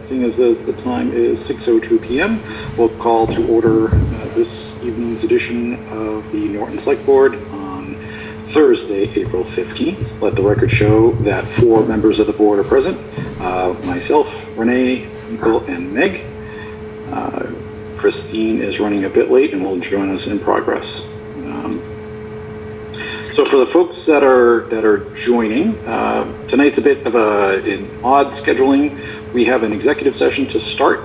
seeing as the time is 6:02 p.m., we'll call to order this evening's edition of the Norton SelectBoard on Thursday, April 15th. Let the record show that 4 members of the board are present. Myself, Renee, Michael, and Meg. Christine is running a bit late and will join us in progress. So for the folks that are joining, tonight's a bit of an odd scheduling. We have an executive session to start.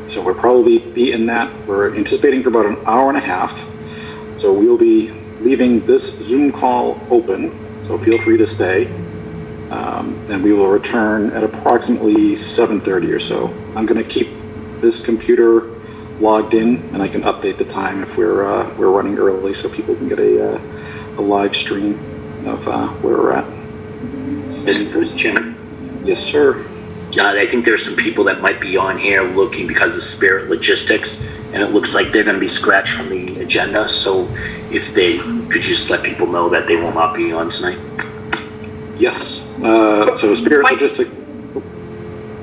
So we'll probably be in that. We're anticipating for about an hour and a half. So we'll be leaving this Zoom call open. So feel free to stay. And we will return at approximately 7:30 or so. I'm going to keep this computer logged in, and I can update the time if we're running early, so people can get a live stream of where we're at. Mr. Chairman? Yes, sir. I think there's some people that might be on here looking because of Spirit Logistics, and it looks like they're going to be scratched from the agenda. So if they could you just let people know that they will not be on tonight? Yes. So Spirit Logistics.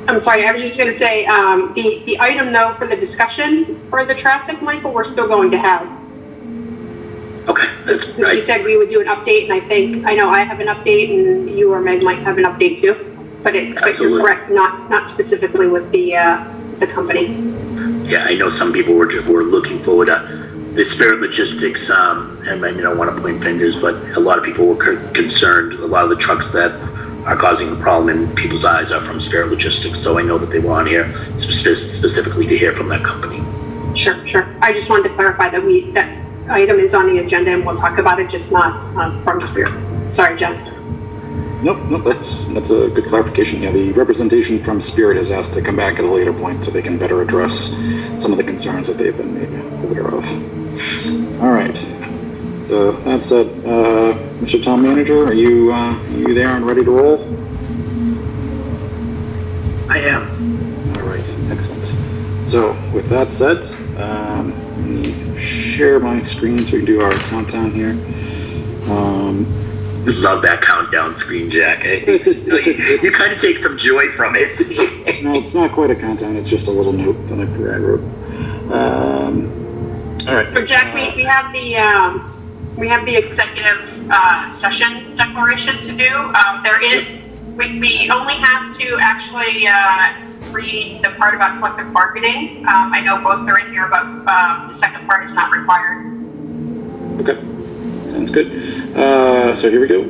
I'm sorry, I was just going to say, the item though for the discussion for the traffic, Michael, we're still going to have. Okay, that's right. We said we would do an update, and I know I have an update, and you or Meg might have an update too. But you're correct, not specifically with the company. Yeah, I know some people were looking forward to the Spirit Logistics, and I don't want to point fingers, but a lot of people were concerned. A lot of the trucks that are causing a problem in people's eyes are from Spirit Logistics, so I know that they were on here specifically to hear from that company. Sure. I just wanted to clarify that that item is on the agenda, and we'll talk about it, just not from Spirit. Sorry, Jen. Nope, that's a good clarification. Yeah, the representation from Spirit is asked to come back at a later point so they can better address some of the concerns that they've been made aware of. All right. So that said, Mr. Town Manager, are you there and ready to roll? I am. All right, excellent. So with that said, let me share my screen so we can do our countdown here. Love that countdown screen, Jack. You kind of take some joy from it. No, it's not quite a countdown. It's just a little note that I wrote. All right. So Jack, we have the executive session declaration to do. We only have to actually read the part about collective bargaining. I know both are in here, but the second part is not required. Okay, sounds good. So here we go.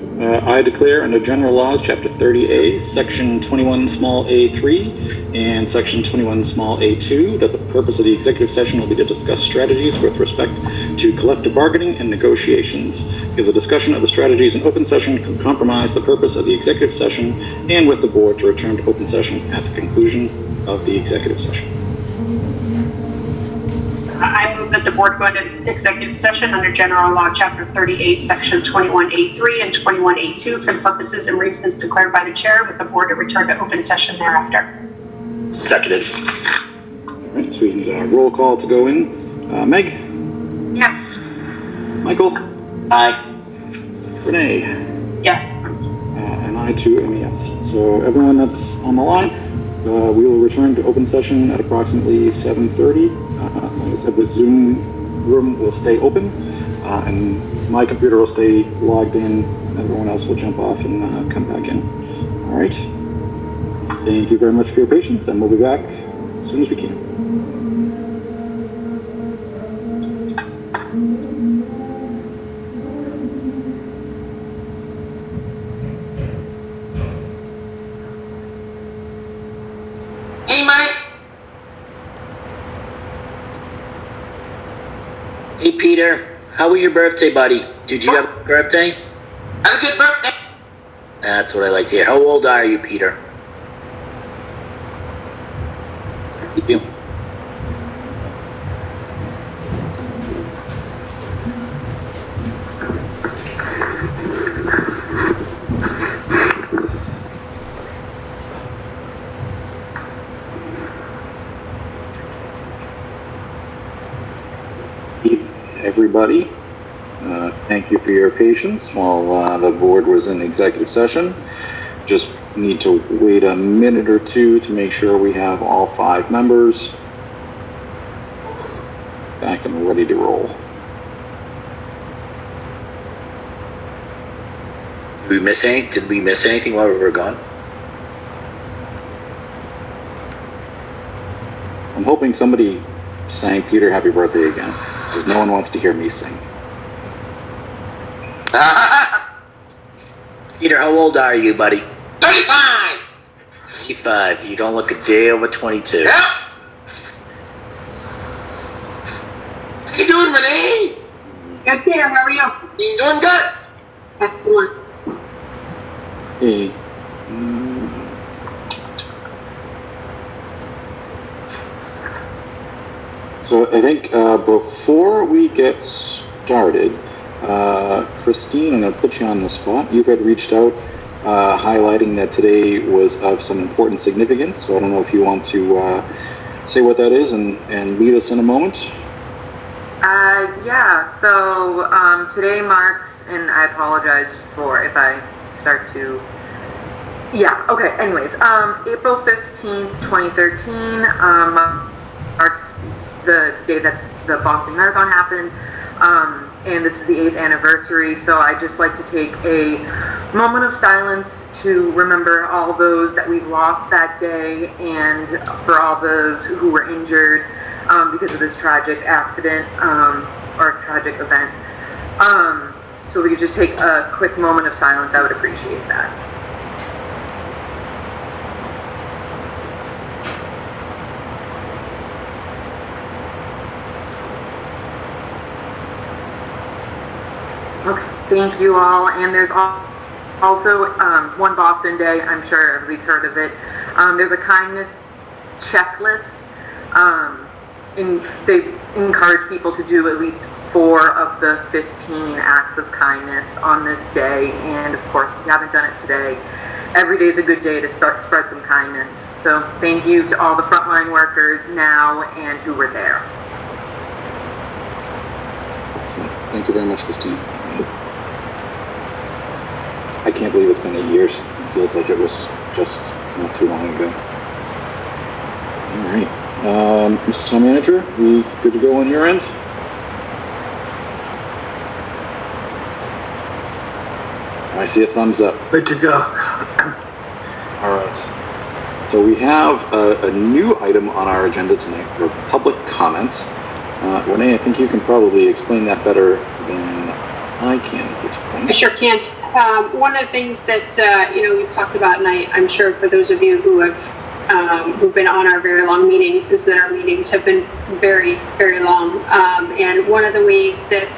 I declare under General Laws, Chapter 30A, Section 21 small a3 and Section 21 small a2, that the purpose of the executive session will be to discuss strategies with respect to collective bargaining and negotiations, because a discussion of the strategies in open session could compromise the purpose of the executive session, and with the board to return to open session at the conclusion of the executive session. I move that the board go into executive session under General Law, Chapter 30A, Section 21A3 and 21A2 for the purposes and reasons declared by the chair, with the board to return to open session thereafter. Seconded. All right, so we need a roll call to go in. Meg? Yes. Michael? Aye. Renee? Yes. And I too am a yes. So everyone that's on the line, we will return to open session at approximately 7:30. Like I said, the Zoom room will stay open, and my computer will stay logged in. Everyone else will jump off and come back in. All right. Thank you very much for your patience, and we'll be back as soon as we can. Hey, Mike. Hey, Peter. How was your birthday, buddy? Did you have a birthday? Have a good birthday. That's what I like to hear. How old are you, Peter? You. Everybody, thank you for your patience while the board was in executive session. Just need to wait a minute or two to make sure we have all 5 members back and ready to roll. Did we miss anything while we were gone? I'm hoping somebody sang Peter Happy Birthday again, because no one wants to hear me sing. Peter, how old are you, buddy? 35! 35. You don't look a day over 22. Yep! How you doing, Renee? Good, Peter, how are you? You doing good? Excellent. Hey. So I think before we get started, Christine, I'm going to put you on the spot. You had reached out highlighting that today was of some important significance, so I don't know if you want to say what that is and lead us in a moment. Yeah, so today marks, and I apologize for if I start to, yeah, okay, anyways, April 15th, 2013, marks the day that the Boston Marathon happened, and this is the 8th anniversary, so I'd just like to take a moment of silence to remember all those that we've lost that day, and for all those who were injured because of this tragic accident or tragic event. So we could just take a quick moment of silence, I would appreciate that. Okay, thank you all. And there's also one Boston Day, I'm sure everybody's heard of it. There's a kindness checklist. And they encourage people to do at least 4 of the 15 acts of kindness on this day. And of course, if you haven't done it today, every day is a good day to spread some kindness. So thank you to all the frontline workers now and who were there. Thank you very much, Christine. I can't believe it's been 8 years. It feels like it was just not too long ago. All right. Mr. Town Manager, we good to go on your end? I see a thumbs up. Good to go. All right. So we have a new item on our agenda tonight for public comments. Renee, I think you can probably explain that better than I can at this point. I sure can. One of the things that we've talked about, and I'm sure for those of you who have who've been on our very long meetings, is that our meetings have been very, very long. And one of the ways that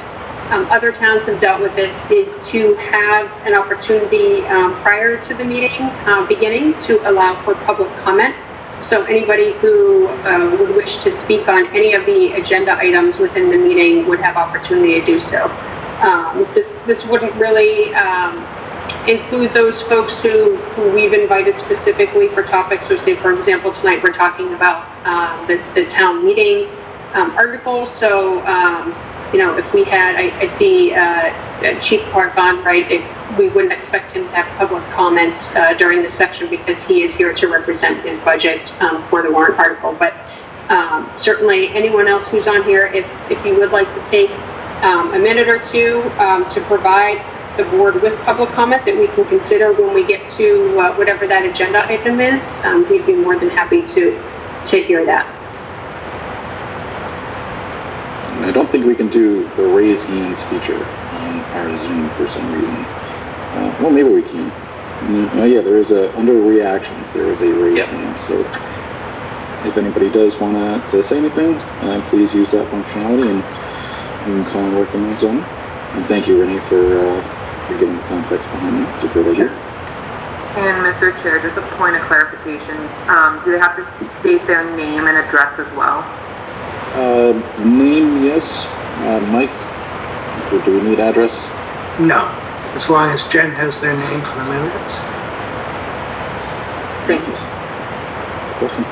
other towns have dealt with this is to have an opportunity prior to the meeting beginning to allow for public comment. So anybody who would wish to speak on any of the agenda items within the meeting would have opportunity to do so. This wouldn't really include those folks who we've invited specifically for topics. So say, for example, tonight we're talking about the town meeting article. So, if we had, I see Chief Parvon, right, we wouldn't expect him to have public comments during this section because he is here to represent his budget for the warrant article. But certainly anyone else who's on here, if you would like to take a minute or two to provide the board with public comment that we can consider when we get to whatever that agenda item is, we'd be more than happy to hear that. I don't think we can do the raise hands feature on our Zoom for some reason. Well, maybe we can. Oh yeah, there is under reactions, there is a raise hand. So if anybody does want to say anything, please use that functionality and you can call and work on my zone. And thank you, Renee, for giving the context behind that. It's a great idea. And Mr. Chair, just a point of clarification. Do they have to state their name and address as well? Name, yes. Mike, do we need address? No, as long as Jen has their name for the minutes. Thank you. Question.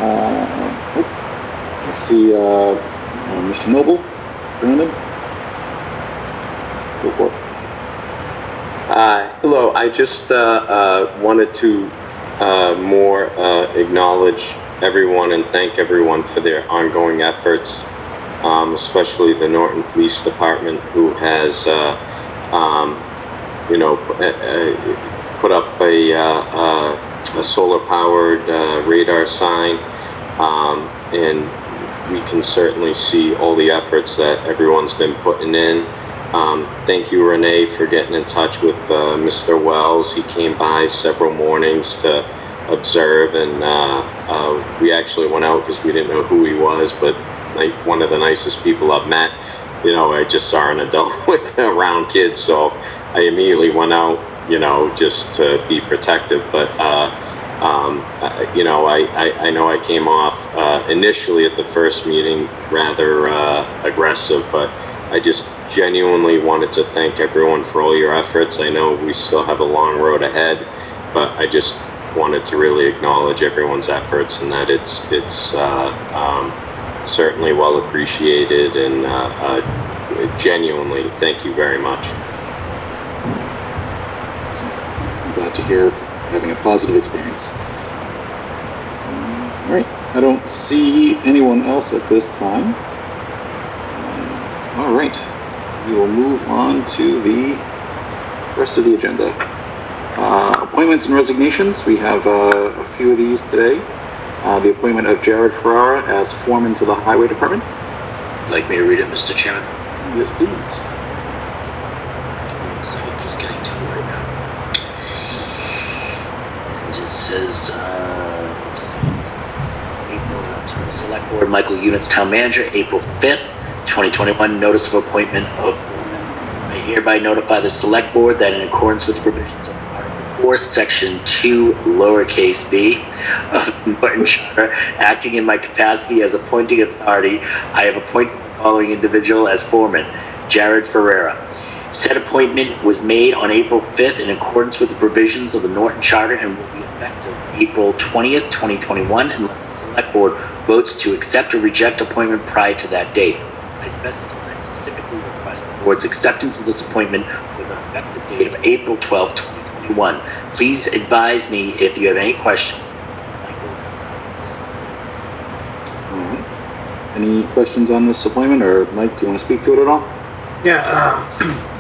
I see Mr. Noble, Brandon. Go for it. Hello, I just wanted to more acknowledge everyone and thank everyone for their ongoing efforts, especially the Norton Police Department, who has, put up a solar-powered radar sign, and we can certainly see all the efforts that everyone's been putting in. Thank you, Renee, for getting in touch with Mr. Wells. He came by several mornings to observe, and we actually went out because we didn't know who he was, but like one of the nicest people I've met. You know, I just saw an adult with around kids, so I immediately went out, just to be protective. But I know I came off initially at the first meeting rather aggressive, but I just genuinely wanted to thank everyone for all your efforts. I know we still have a long road ahead, but I just wanted to really acknowledge everyone's efforts and that it's certainly well appreciated, and genuinely thank you very much. I'm glad to hear having a positive experience. All right, I don't see anyone else at this time. All right, we will move on to the rest of the agenda. Appointments and resignations. We have a few of these today. The appointment of Jared Ferrara as foreman to the Highway Department. Like me to read it, Mr. Chairman? Yes, please. So just getting to it right now. And it says, April, to the Select Board, Michael Units, Town Manager, April 5th, 2021, notice of appointment of, I hereby notify the Select Board that in accordance with the provisions of Article 4, Section 2, lowercase b of the Norton Charter, acting in my capacity as appointing authority, I have appointed the following individual as foreman, Jared Ferrara. Said appointment was made on April 5th in accordance with the provisions of the Norton Charter and will be effective April 20th, 2021, unless the Select Board votes to accept or reject appointment prior to that date. I specifically request the Board's acceptance of this appointment with an effective date of April 12, 2021. Please advise me if you have any questions. All right. Any questions on this appointment, or Mike, do you want to speak to it at all? Yeah,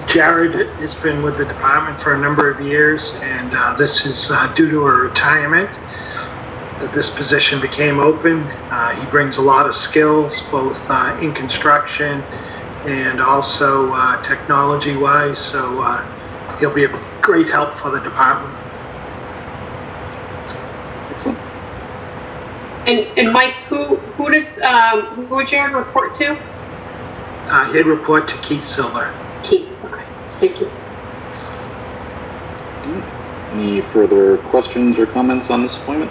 Jared has been with the department for a number of years, and this is due to a retirement that this position became open. He brings a lot of skills, both in construction and also technology-wise, so he'll be a great help for the department. Excellent. And Mike, who would Jared report to? He'd report to Keith Silver. Keith. Okay. Thank you. Any further questions or comments on this appointment?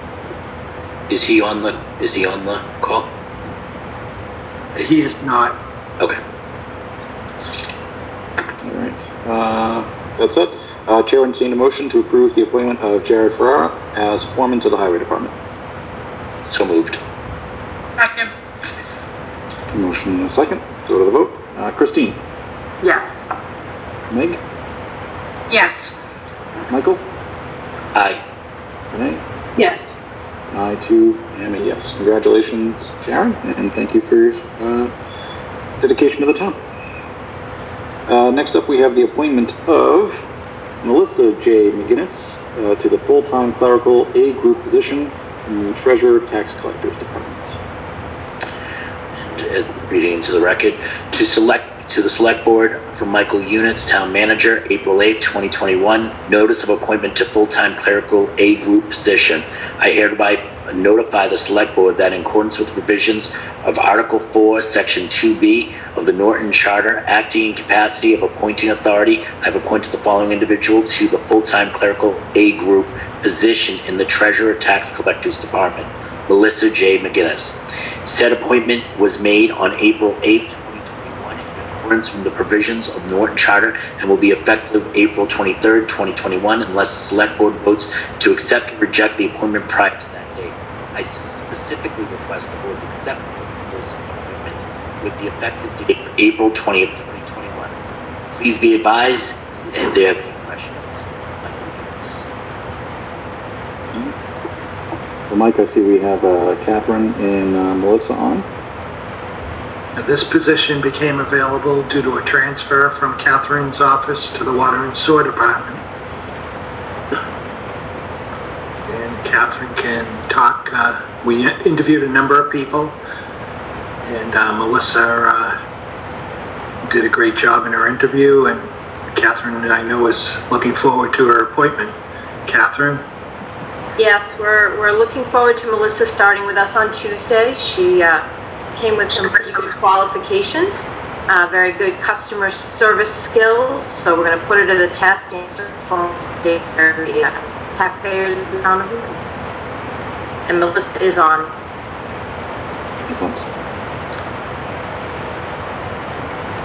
Is he on the call? He is not. Okay. All right. That's it. Chair would entertain a motion to approve the appointment of Jared Ferrara as foreman to the Highway Department. So moved. Second. Motion and a second. Go to the vote. Christine. Yes. Meg. Yes. Michael. Aye. Renee. Yes. I too am a yes. Congratulations, Sharon, and thank you for your dedication to the town. Next up, we have the appointment of Melissa J. McGinnis to the full-time clerical A group position in the Treasurer Tax Collectors Department. And reading into the record, to the Select Board from Michael Units, Town Manager, April 8th, 2021, notice of appointment to full-time clerical A group position. I hereby notify the Select Board that in accordance with the provisions of Article 4, Section 2B of the Norton Charter, acting in capacity of appointing authority, I have appointed the following individual to the full-time clerical A group position in the Treasurer Tax Collectors Department, Melissa J. McGinnis. Said appointment was made on April 8th, 2021 in accordance with the provisions of Norton Charter and will be effective April 23rd, 2021 unless the Select Board votes to accept or reject the appointment prior to that date. I specifically request the Board's acceptance of this appointment with the effective date of April 20th, 2021. Please be advised if there are any questions. Mike, I see we have Catherine and Melissa on. This position became available due to a transfer from Catherine's office to the Water and Sewer Department. And Catherine can talk. We interviewed a number of people, and Melissa did a great job in her interview, and Catherine, I know, is looking forward to her appointment. Catherine? Yes, we're looking forward to Melissa starting with us on Tuesday. She came with some pretty good qualifications, very good customer service skills, so we're going to put her to the test, answer the phone, take care of the taxpayers of the town of Newton. And Melissa is on. Excellent.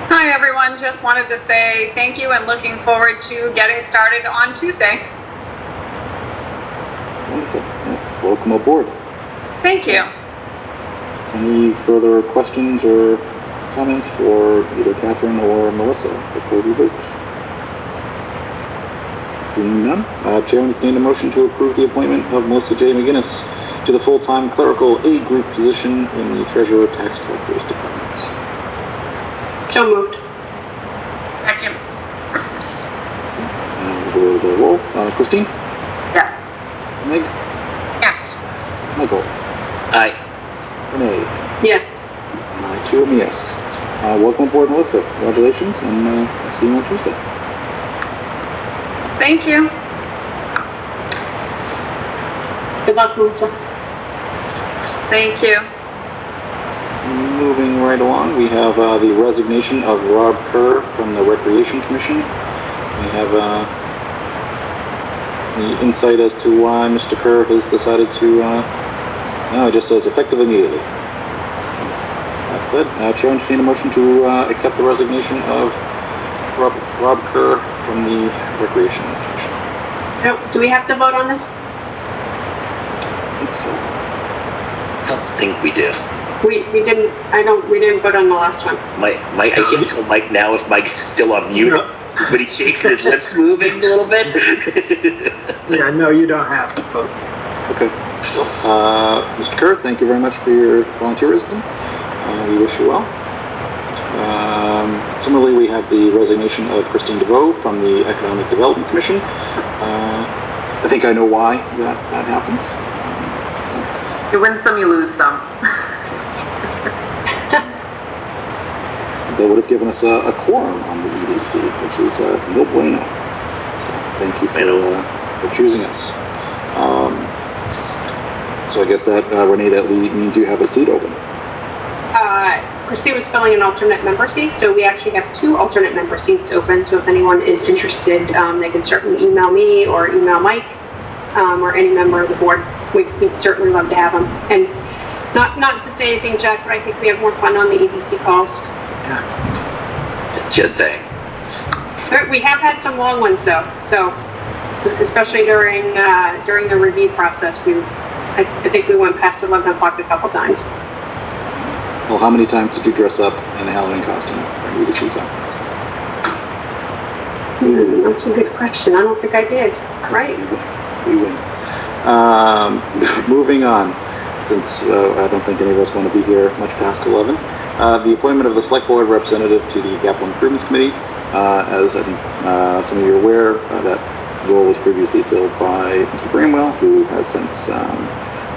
Hi everyone, just wanted to say thank you and looking forward to getting started on Tuesday. Wonderful. Yeah. Welcome aboard. Thank you. Any further questions or comments for either Catherine or Melissa before we vote? Seeing none, Chair will entertain a motion to approve the appointment of Melissa J. McGinnis to the full-time clerical A group position in the Treasurer Tax Collector's Department. So moved. Second. We'll go to the roll. Christine? Yes. Meg? Yes. Michael? Aye. Renee? Yes. And I too am a yes. Welcome aboard, Melissa. Congratulations, and see you on Tuesday. Thank you. Good luck, Melissa. Thank you. Moving right along, we have the resignation of Rob Kerr from the Recreation Commission. We have the insight as to why Mr. Kerr has decided to, no, it just says effective immediately. That said, Chair will entertain a motion to accept the resignation of Rob Kerr from the Recreation Commission. Now, do we have to vote on this? I think so. I don't think we do. We didn't, we didn't vote on the last one. Mike, I can't tell Mike now if Mike's still on mute, but he shakes his lips moving a little bit. Yeah, no, you don't have to vote. Okay. Mr. Kerr, thank you very much for your volunteerism. We wish you well. Similarly, we have the resignation of Christine DeVoe from the Economic Development Commission. I think I know why that happens. You win some, you lose some. That would have given us a quorum on the EDC, which is no bueno. So thank you for choosing us. So I guess that, Renee, that means you have a seat open. Christine was filling an alternate member seat, so we actually have 2 alternate member seats open, so if anyone is interested, they can certainly email me or email Mike, or any member of the board. We'd certainly love to have them. And not to say anything, Jack, but I think we have more fun on the EDC calls. Yeah. Just saying. We have had some long ones though, so especially during the review process, I think we went past 11 o'clock a couple times. Well, how many times did you dress up in a Halloween costume for EDC time? That's a good question. I don't think I did. Right? We win. Moving on, since I don't think any of us want to be here much past 11. The appointment of the SelectBoard representative to the Capital Improvements Committee. As I think some of you are aware, that role was previously filled by Mr. Bramwell, who has since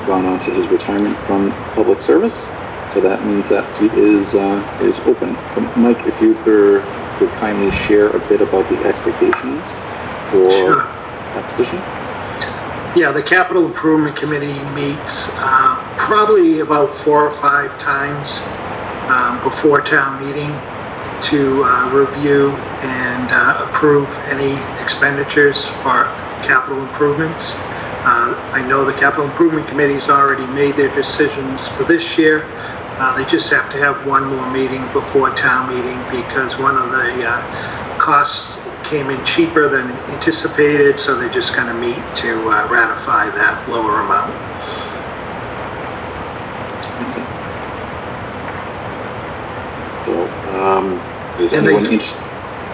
gone on to his retirement from public service. So that means that seat is open. So Mike, if you could kindly share a bit about the expectations for that position. Yeah, the Capital Improvement Committee meets probably about 4 or 5 times before town meeting to review and approve any expenditures for capital improvements. I know the Capital Improvement Committee's already made their decisions for this year. They just have to have one more meeting before town meeting because one of the costs came in cheaper than anticipated, so they're just going to meet to ratify that lower amount. So, is And anyone interested?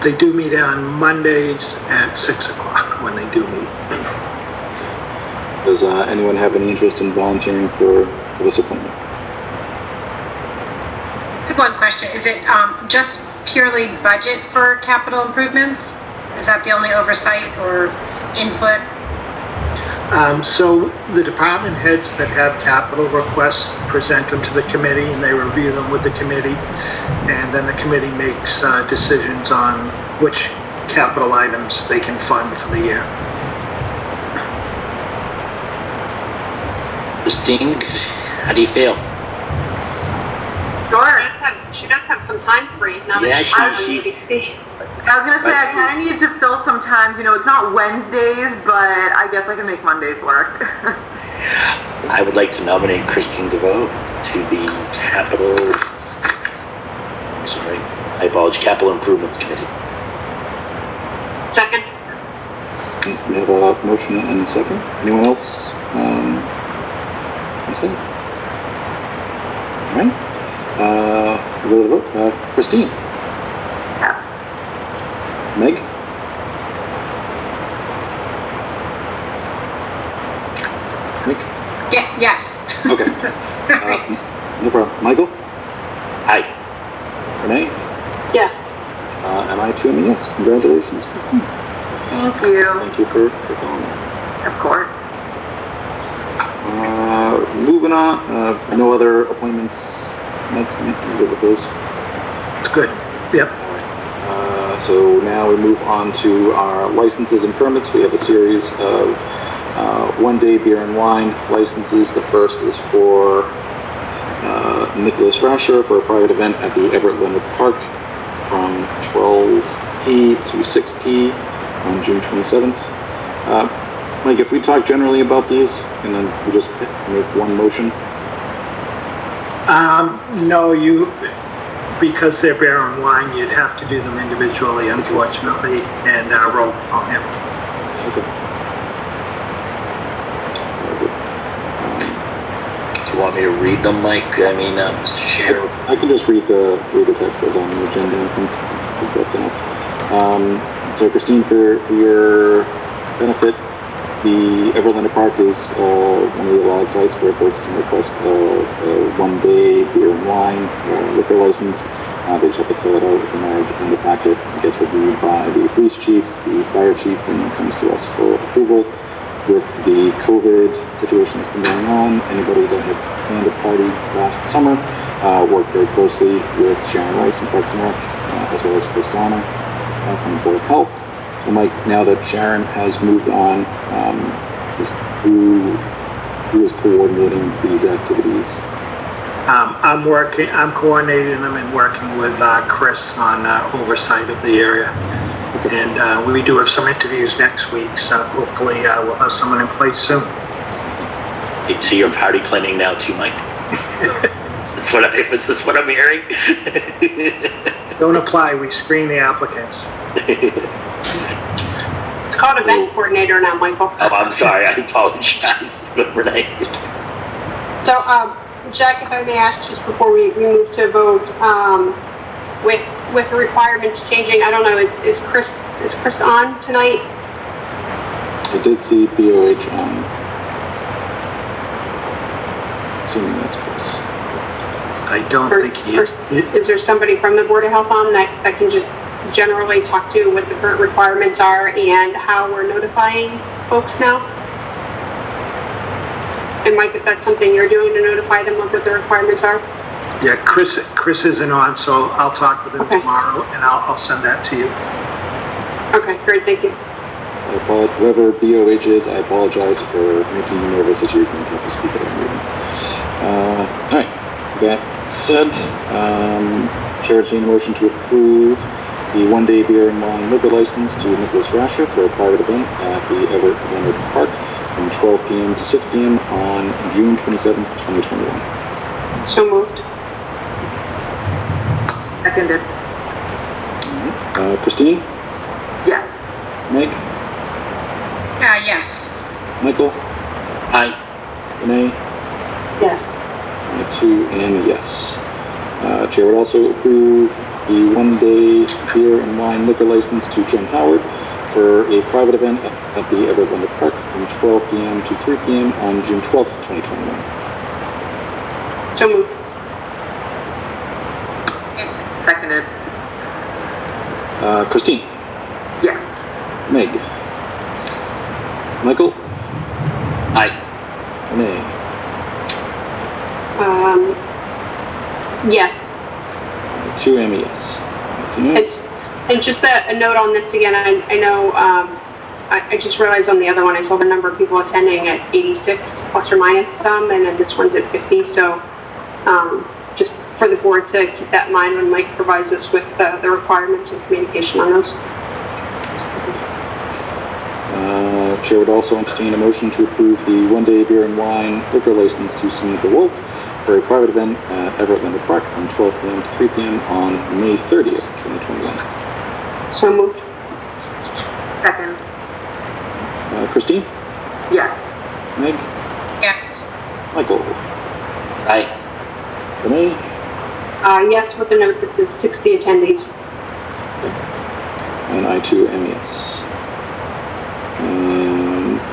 they do meet on Mondays at 6 o'clock when they do meet. Does anyone have any interest in volunteering for this appointment? I have one question. Is it just purely budget for capital improvements? Is that the only oversight or input? So the department heads that have capital requests present them to the committee, and they review them with the committee, and then the committee makes decisions on which capital items they can fund for the year. Christine, how do you feel? Sure. She does have some time free now Yeah, that she's on she- the meeting station. I was gonna say, I kinda need to fill sometimes, it's not Wednesdays, but I guess I can make Mondays work. I would like to nominate Christine DeVoe to the Capital Improvements Committee. Second. We have a motion and a second. Anyone else? All right. We'll vote. Christine? Yes. Meg? Meg? Yeah, yes. Okay. No problem. Michael? Aye. Renee? Yes. And I too am a yes. Congratulations, Christine. Thank you. Thank you for calling. Of course. Moving on, no other appointments. Meg, you good with those? It's good. Yep. So now we move on to our licenses and permits. We have a series of one-day beer and wine licenses. The first is for Nicholas Rasher for a private event at the Everett Leonard Park from 12 p to 6 p on June 27th. Mike, if we talk generally about these and then we just make one motion. No, because they're beer and wine, you'd have to do them individually, unfortunately, and roll call him. Okay. Do you want me to read them, Mike? Mr. Chair? I can just read the text that's on the agenda. I think that's enough. So Christine, for your benefit, the Everett Leonard Park is one of the allowed sites where folks can request a one-day beer and wine liquor license. They just have to fill it out within our agenda packet. It gets reviewed by the police chief, the fire chief, and then comes to us for approval. With the COVID situation that's been going on, anybody that had planned a party last summer worked very closely with Sharon Rice and Parks and Rec, as well as Chris Zahner from the Board of Health. So Mike, now that Sharon has moved on, who is coordinating these activities? I'm coordinating them and working with Chris on oversight of the area. And we do have some interviews next week, so hopefully we'll have someone in place soon. So you're party planning now too, Mike? Is this what I'm hearing? Don't apply, we screen the applicants. It's called event coordinator now, Michael. Oh, I'm sorry. I apologize, Renee. So, Jack, if I may ask just before we move to vote, with the requirements changing, I don't know, is Chris on tonight? I did see BOH on. Assuming that's Chris. I don't think he is. Is there somebody from the Board of Health on that can just generally talk to what the current requirements are and how we're notifying folks now? And Mike, if that's something you're doing to notify them of what the requirements are? Yeah, Chris isn't on, so I'll talk with him tomorrow, and I'll send that to you. Okay, great, thank you. Whoever BOH is, I apologize for making you nervous that you can have to speak at our meeting. All right, that said, Chair entertain a motion to approve the one-day beer and wine liquor license to Nicholas Rasher for a private event at the Everett Leonard Park from 12 p.m. to 6 p.m. on June 27th, 2021. So moved. Seconded. Christine? Yes. Meg? Yes. Michael? Aye. Renee? Yes. I too am a yes. Chair would also approve the one-day beer and wine liquor license to Jen Howard for a private event at the Everett Winter Park from 12 p.m. to 3 p.m. on June 12th, 2021. So moved. Seconded. Christine, Yes. Meg, Michael, Aye. Renee, Yes. 2 MES. And just a note on this again, I know, I just realized on the other one, I saw the number of people attending at 86 plus or minus some, and then this one's at 50. So just for the board to keep that in mind when Mike provides us with the requirements and communication on those. Chair would also entertain a motion to approve the one-day beer and wine liquor license to Samantha Wolf for a private event at Everett Winter Park from 12 p.m. to 3 p.m. on May 30th, 2021. So moved. Second. Christine, Yes. Meg, Yes. Michael, Aye. Renee, Yes, with the note, this is 60 attendees. and I too am yes.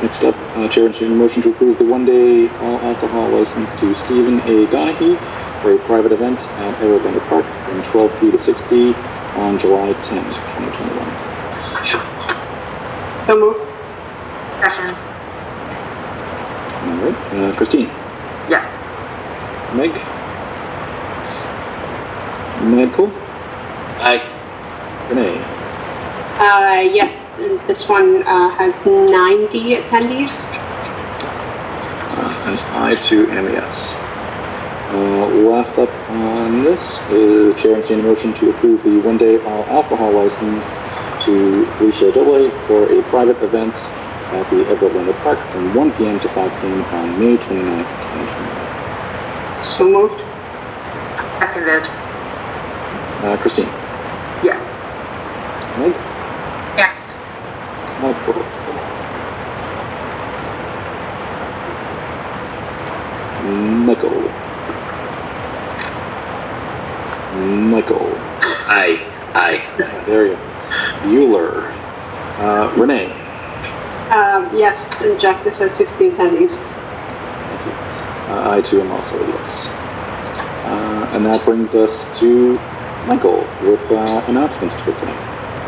Next up, Chair entertain a motion to approve the one-day all-alcohol license to Stephen A. Donahue for a private event at Everett Winter Park from 12 p. to 6 p. on July 10th, 2021. So moved. Second. All right, Christine, Yes. Meg, Michael, Aye. Renee, Yes, and this one has 90 attendees. and I too am a yes. Last up on this, Chair entertain a motion to approve the one-day all-alcohol license to Felicia Dole for a private event at the Everett Winter Park from 1 p.m. to 5 p.m. on May 29th, 2021. So moved. Seconded. Christine, Yes. Meg, Yes. Michael, Michael, Aye. Aye. there you go. Bueller, Renee, Yes, and Jack, this has 60 attendees. thank you. I too am also a yes. And that brings us to Michael with announcements for tonight.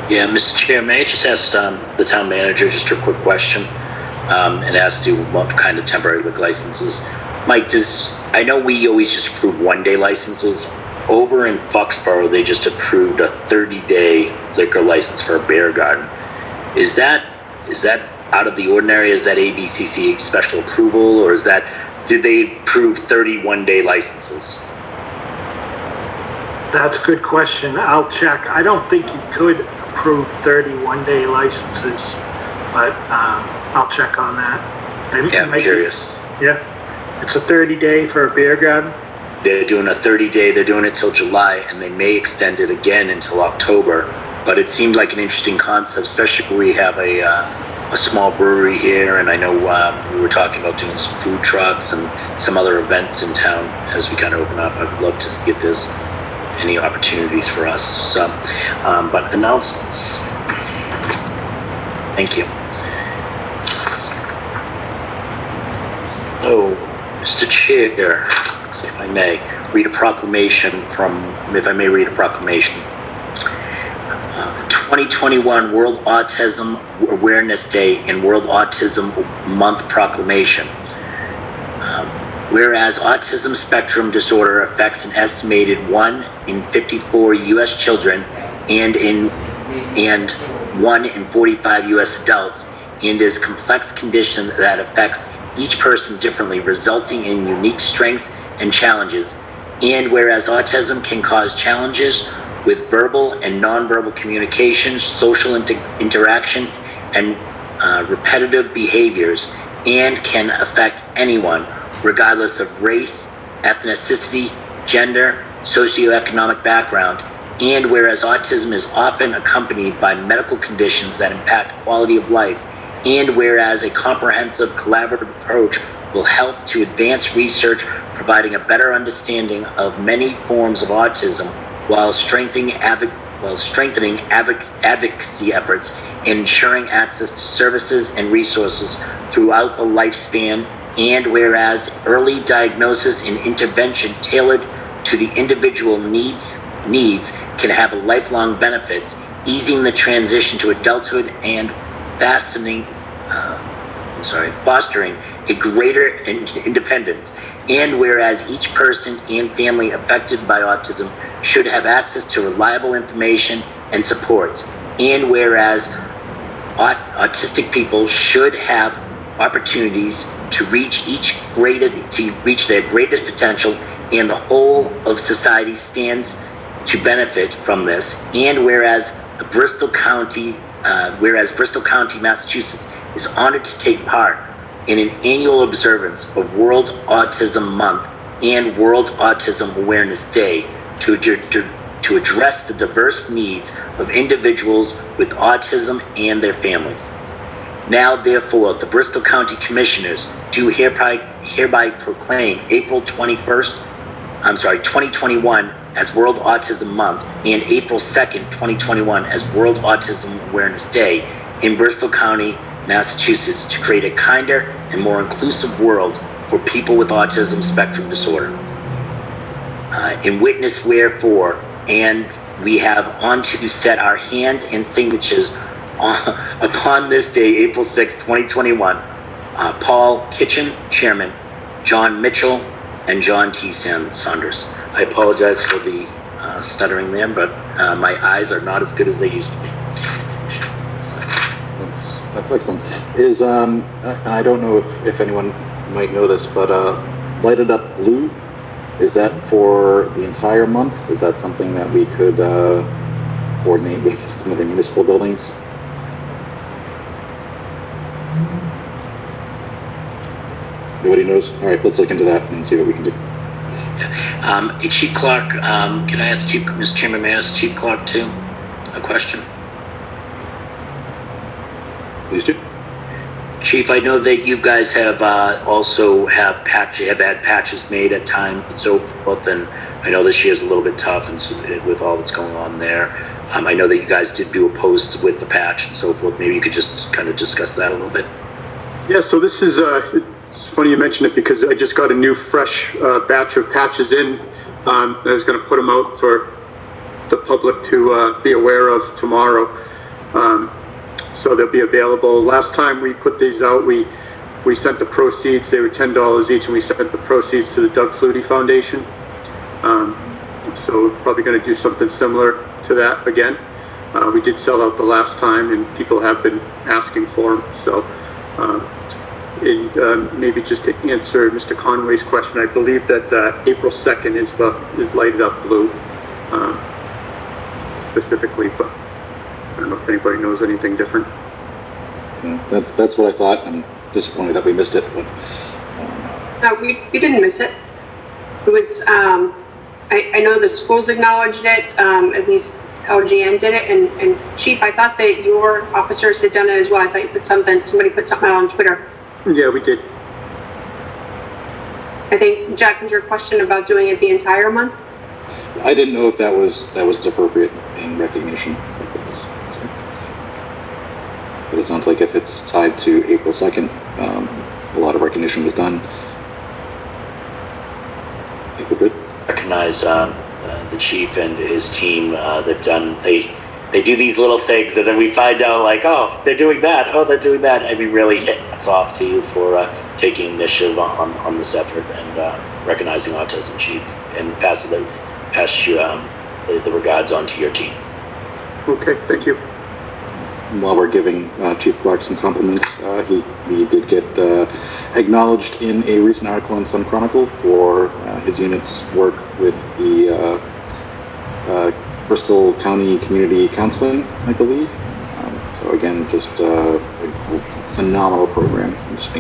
Yeah, Mr. Chair, may I just ask the town manager just a quick question, and ask to what kind of temporary liquor licenses? Mike, I know we always just approve one-day licenses. Over in Foxborough, they just approved a 30-day liquor license for a beer garden. Is that out of the ordinary? Is that ABCC special approval, or did they approve 31-day licenses? That's a good question. I'll check. I don't think you could approve 31-day licenses, but I'll check on that. Yeah, I'm curious. Yeah. It's a 30-day for a beer garden. They're doing a 30-day, they're doing it till July, and they may extend it again until October. But it seemed like an interesting concept, especially where we have a small brewery here, and I know we were talking about doing some food trucks and some other events in town as we kind of open up. I'd love to see if there's any opportunities for us. So, but announcements. Thank you. Oh, Mr. Chair, if I may read a proclamation 2021 World Autism Awareness Day and World Autism Month proclamation. Whereas autism spectrum disorder affects an estimated 1 in 54 U.S. children and 1 in 45 U.S. adults, and is a complex condition that affects each person differently, resulting in unique strengths and challenges. And whereas autism can cause challenges with verbal and nonverbal communication, social interaction, and repetitive behaviors, and can affect anyone, regardless of race, ethnicity, gender, socioeconomic background, and whereas autism is often accompanied by medical conditions that impact quality of life, and whereas a comprehensive collaborative approach will help to advance research, providing a better understanding of many forms of autism while strengthening strengthening advocacy efforts and ensuring access to services and resources throughout the lifespan. And whereas early diagnosis and intervention tailored to the individual needs can have lifelong benefits, easing the transition to adulthood and fostering a greater independence. And whereas each person and family affected by autism should have access to reliable information and supports. And whereas autistic people should have opportunities to reach their greatest potential, and the whole of society stands to benefit from this. And whereas Bristol County, Massachusetts is honored to take part in an annual observance of World Autism Month and World Autism Awareness Day to address the diverse needs of individuals with autism and their families. Now, therefore, the Bristol County Commissioners do hereby proclaim April 2021 as World Autism Month and April 2nd, 2021 as World Autism Awareness Day in Bristol County, Massachusetts, to create a kinder and more inclusive world for people with autism spectrum disorder. In witness wherefore, and we have on to set our hands and signatures upon this day, April 6, 2021, Paul Kitchen, Chairman, John Mitchell, and John T. Saunders. I apologize for the stuttering there, but my eyes are not as good as they used to be. That's excellent. I don't know if anyone might know this, but Lighted Up Blue, is that for the entire month? Is that something that we could coordinate with some of the municipal buildings? Nobody knows? All right, let's look into that and see what we can do. Chief Clark, can I ask Mr. Chairman, may I ask Chief Clark too a question? Please do. Chief, I know that you guys have also had patches made at times and so forth, and I know this year's a little bit tough and with all that's going on there. I know that you guys did do a post with the patch and so forth. Maybe you could just kind of discuss that a little bit. Yeah, so this is, it's funny you mention it because I just got a new fresh batch of patches in. I was going to put them out for the public to be aware of tomorrow. So they'll be available. Last time we put these out, we sent the proceeds. They were $10 each, and we sent the proceeds to the Doug Flutie Foundation. So we're probably going to do something similar to that again. We did sell out the last time, and people have been asking for them. So, maybe just to answer Mr. Conway's question, I believe that April 2nd is Lighted Up Blue specifically, but I don't know if anybody knows anything different. Yeah, that's what I thought. I'm disappointed that we missed it, but No, we didn't miss it. It was, I know the schools acknowledged it, at least LGN did it, and Chief, I thought that your officers had done it as well. I thought you somebody put something out on Twitter. Yeah, we did. I think, Jack, was your question about doing it the entire month? I didn't know if that was appropriate in recognition. But it sounds like if it's tied to April 2nd, a lot of recognition was done. I think we're good. Recognize the chief and his team. They do these little things, and then we find out like, oh, they're doing that. Oh, they're doing that. I mean, really, hats off to you for taking initiative on this effort and recognizing Autism Chief and pass the regards on to your team. Okay, thank you. While we're giving Chief Clark some compliments, he did get acknowledged in a recent article in Sun Chronicle for his unit's work with the Bristol County Community Counseling, I believe. So again, just a phenomenal program. It just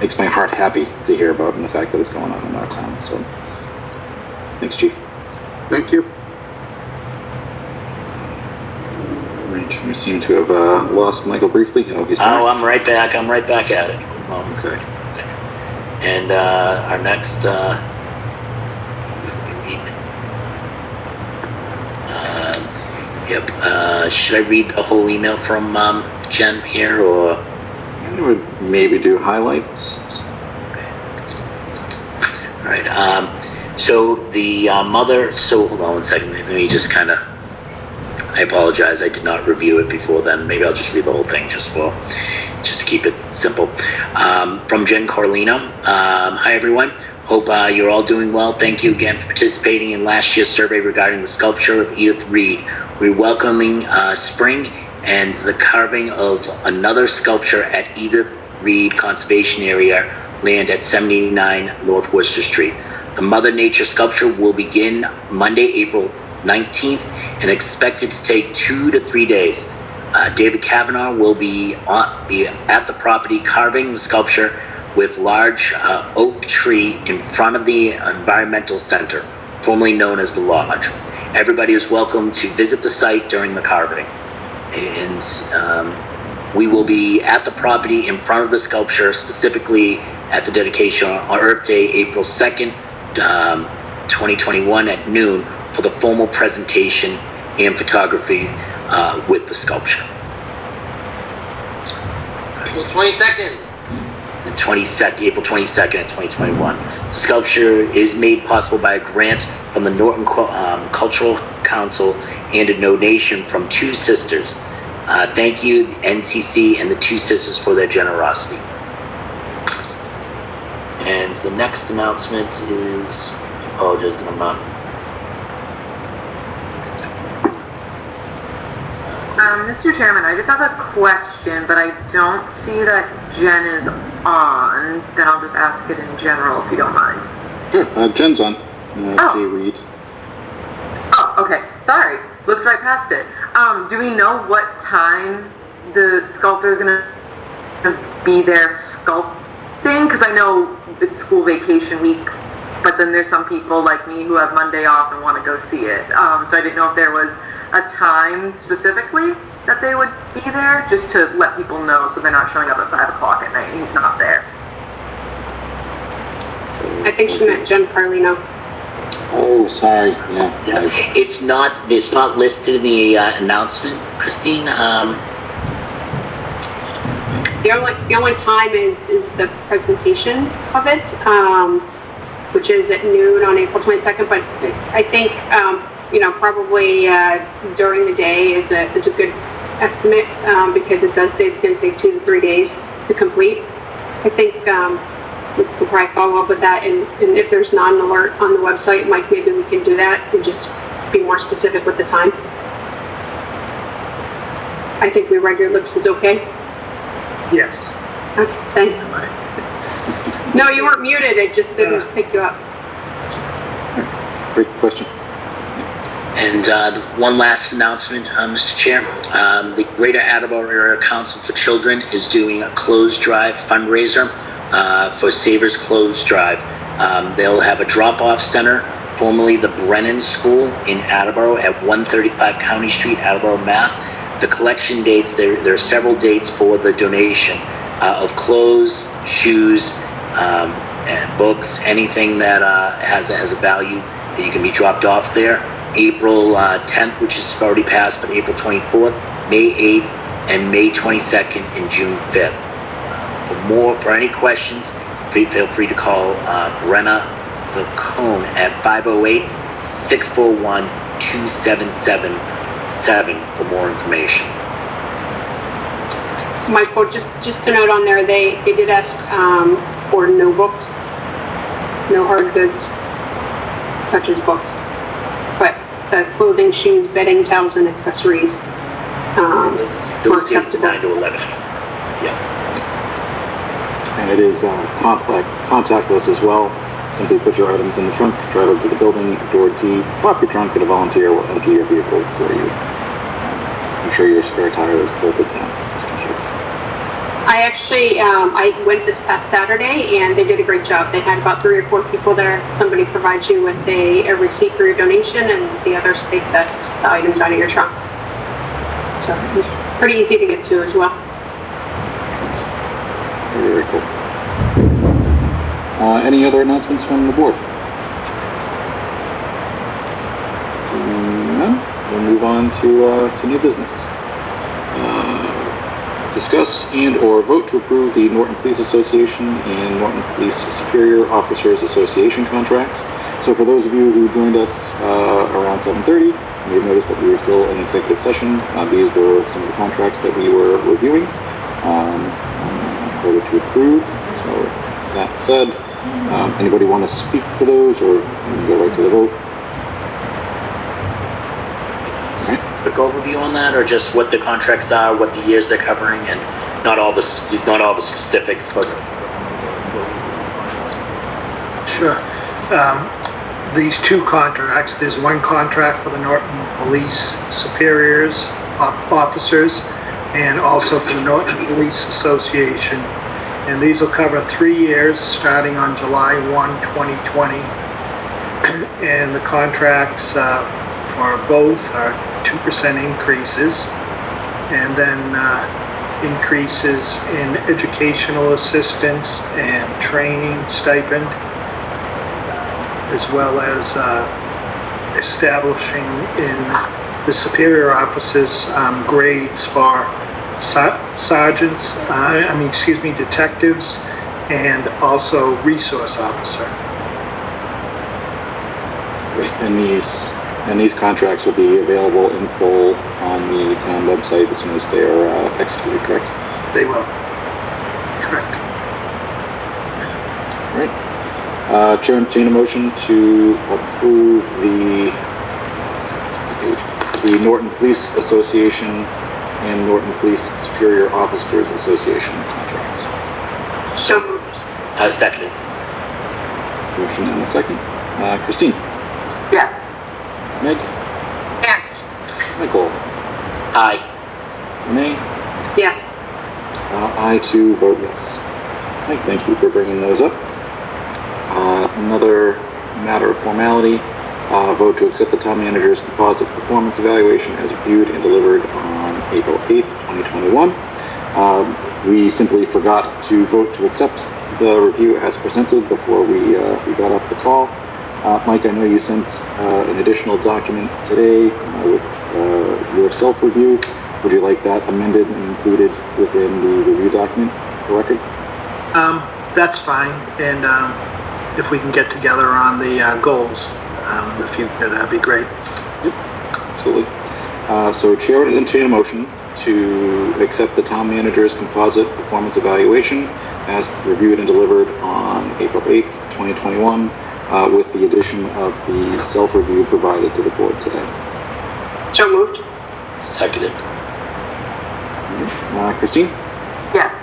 makes my heart happy to hear about and the fact that it's going on in our town. So thanks, Chief. Thank you. We seem to have lost Michael briefly. Oh, he's back. I'm right back. I'm right back at it. Hold on a second. And our next Yep. Should I read the whole email from Jen here, or? I would maybe do highlights. All right. So the mother. So hold on one second. Let me just kind of. I apologize. I did not review it before then. Maybe I'll just read the whole thing just to keep it simple. From Jen Carlino. Hi everyone. Hope you're all doing well. Thank you again for participating in last year's survey regarding the sculpture of Edith Reed. We're welcoming spring and the carving of another sculpture at Edith Reed Conservation Area land at 79 North Worcester Street. The Mother Nature sculpture will begin Monday, April 19th and expected to take 2 to 3 days. David Kavanaugh will be at the property carving the sculpture with large oak tree in front of the environmental center, formerly known as the Lodge. Everybody is welcome to visit the site during the carving. And we will be at the property in front of the sculpture, specifically at the dedication on Earth Day, April 2nd, 2021 at noon for the formal presentation and photography with the sculpture. April 22nd. April 22nd of 2021. The sculpture is made possible by a grant from the Norton Cultural Council and a donation from Two Sisters. Thank you, NCC and the Two Sisters, for their generosity. And the next announcement is, I apologize that I'm not. Mr. Chairman, I just have a question, but I don't see that Jen is on. Then I'll just ask it in general, if you don't mind. Sure, Jen's on. Jay Reed. Oh, okay. Sorry. Looked right past it. Do we know what time the sculptor is going to be there sculpting? Because I know it's school vacation week, but then there's some people like me who have Monday off and want to go see it. So I didn't know if there was a time specifically that they would be there, just to let people know so they're not showing up at 5 o'clock at night and he's not there. I think she meant Jen Carlino. Oh, sorry. Yeah. It's not listed in the announcement, Christine. The only time is the presentation of it, which is at noon on April 22nd. But I think probably during the day is a good estimate because it does say it's going to take 2 to 3 days to complete. I think we'll probably follow up with that, and if there's not an alert on the website, Mike, maybe we can do that and just be more specific with the time. I think we read your lips is okay. Yes. Okay, thanks. No, you weren't muted. It just didn't pick you up. Great question. And one last announcement, Mr. Chair. The Greater Attleboro Area Council for Children is doing a clothes drive fundraiser for Savers Clothes Drive. They'll have a drop-off center, formerly the Brennan School in Attleboro at 135 County Street, Attleboro, Mass. The collection dates, there are several dates for the donation of clothes, shoes, and books, anything that has a value that you can be dropped off there. April 10th, which is already passed, but April 24th, May 8th, and May 22nd and June 5th. For any questions, feel free to call Brenna Vacone at 508-641-2777 for more information. Michael, just to note on there, they did ask for no books, no hard goods, such as books, but the clothing, shoes, bedding, towels, and accessories were acceptable. 9 to 11. Yeah. And it is contactless as well. Simply put your items in the trunk, drive up to the building, door key, lock your trunk, and a volunteer will enter your vehicle for you. I'm sure your spare tire is bolted down, just in case. I actually, I went this past Saturday, and they did a great job. They had about 3 or 4 people there. Somebody provides you with a receipt for your donation, and the others take the items out of your trunk. So it's pretty easy to get to as well. Very, very cool. Any other announcements from the board? No? We'll move on to new business. Discuss and or vote to approve the Norton Police Association and Norton Police Superior Officers Association contracts. So for those of you who joined us around 7:30, you may have noticed that we were still in executive session. These were some of the contracts that we were reviewing. Voted to approve. So that said, anybody want to speak to those, or go right to the vote? Quick overview on that, or just what the contracts are, what the years they're covering, and not all the specifics, but Sure. These two contracts, there's one contract for the Norton Police Superiors Officers and also for the Norton Police Association. And these will cover 3 years starting on July 1, 2020. And the contracts for both are 2% increases, and then increases in educational assistance and training stipend, as well as establishing in the superior officers grades for sergeants, detectives, and also resource officer. And these contracts will be available in full on the town website as soon as they are executed, correct? They will. Correct. All right. Chair, entertain a motion to approve the Norton Police Association and Norton Police Superior Officers Association contracts. so seconded. Motion and a second. Christine? Yes. Meg? Yes. Michael? Aye. Renee? Yes. I too vote yes. Mike, thank you for bringing those up. Another matter of formality, vote to accept the town manager's composite performance evaluation as reviewed and delivered on April 8th, 2021. We simply forgot to vote to accept the review as presented before we got off the call. Mike, I know you sent an additional document today with your self-review. Would you like that amended and included within the review document for record? That's fine, and if we can get together on the goals in the future, that'd be great. Yep, absolutely. So Chair would entertain a motion to accept the town manager's composite performance evaluation as reviewed and delivered on April 8th, 2021, with the addition of the self-review provided to the board today. So moved. Seconded. Christine? Yes.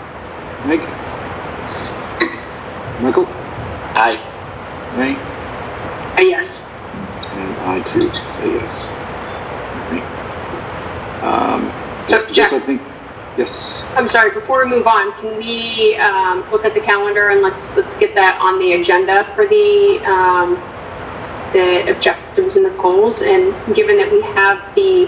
Meg? Michael? Aye. Ray? Yes. And I too say yes. So, Jack, I think, yes. I'm sorry, before we move on, can we look at the calendar and let's get that on the agenda for the objectives and the goals? And given that we have the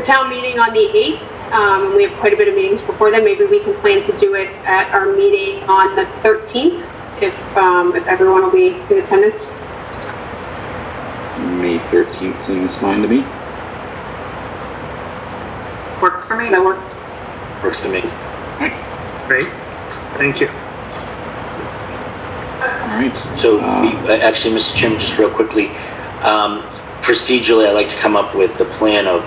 town meeting on the 8th, and we have quite a bit of meetings before then, maybe we can plan to do it at our meeting on the 13th, if everyone will be in attendance. May 13th seems fine to me. Works for me. That work? Works for me. Great, thank you. All right. So, actually, Mr. Chairman, just real quickly, procedurally, I'd like to come up with the plan of,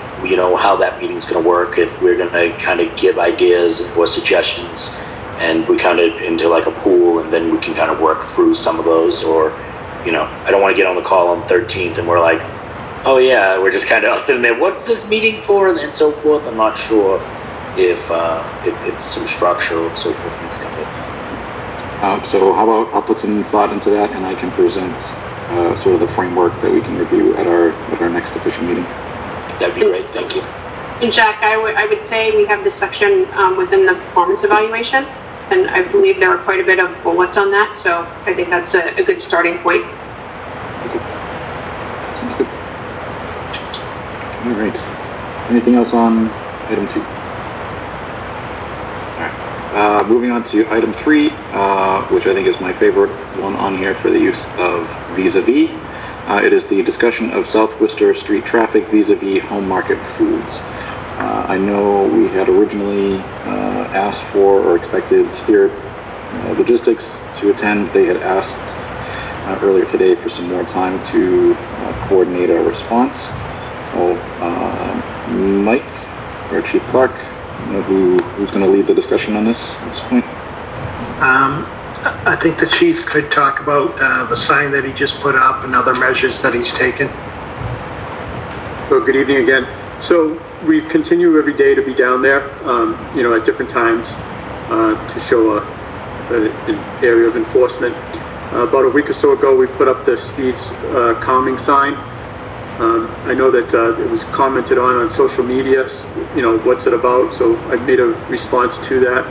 how that meeting's going to work, if we're going to kind of give ideas or suggestions, and we kind of into like a pool, and then we can kind of work through some of those, or, I don't want to get on the call on 13th, and we're like, oh yeah, we're just kind of sitting there, what's this meeting for, and so forth. I'm not sure if some structure or so forth needs to come in. So how about I'll put some thought into that, and I can present sort of the framework that we can review at our next official meeting. That'd be great, thank you. And Jack, I would say we have this section within the performance evaluation, and I believe there are quite a bit of bullets on that, so I think that's a good starting point. Okay. Sounds good. All right. Anything else on item 2? All right. Moving on to item 3, which I think is my favorite one on here for the use of vis-a-vis. It is the discussion of South Worcester street traffic vis-a-vis home market foods. I know we had originally asked for or expected Spirit Logistics to attend. They had asked earlier today for some more time to coordinate a response. So Mike or Chief Clark, you know, who's going to lead the discussion on this at this point? I think the chief could talk about the sign that he just put up and other measures that he's taken. So good evening again. So we continue every day to be down there, you know, at different times to show an area of enforcement. About a week or so ago, we put up the speeds calming sign. I know that it was commented on social media, you know, what's it about? So I made a response to that.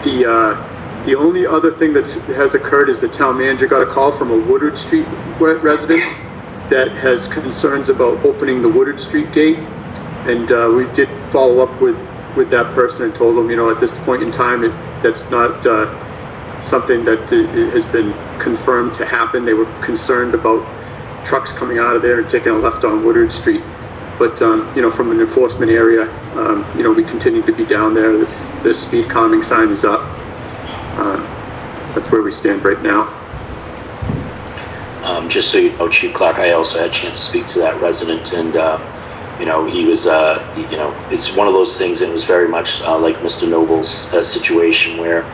The only other thing that has occurred is the town manager got a call from a Woodard Street resident that has concerns about opening the Woodard Street gate, and we did follow up with that person and told them, you know, at this point in time, that's not something that has been confirmed to happen. They were concerned about trucks coming out of there and taking a left on Woodard Street. But, you know, from an enforcement area, you know, we continue to be down there. The speed calming sign is up. That's where we stand right now. Just so you know, Chief Clark, I also had a chance to speak to that resident, and you know, he was, you know, it's one of those things, and it was very much like Mr. Noble's situation where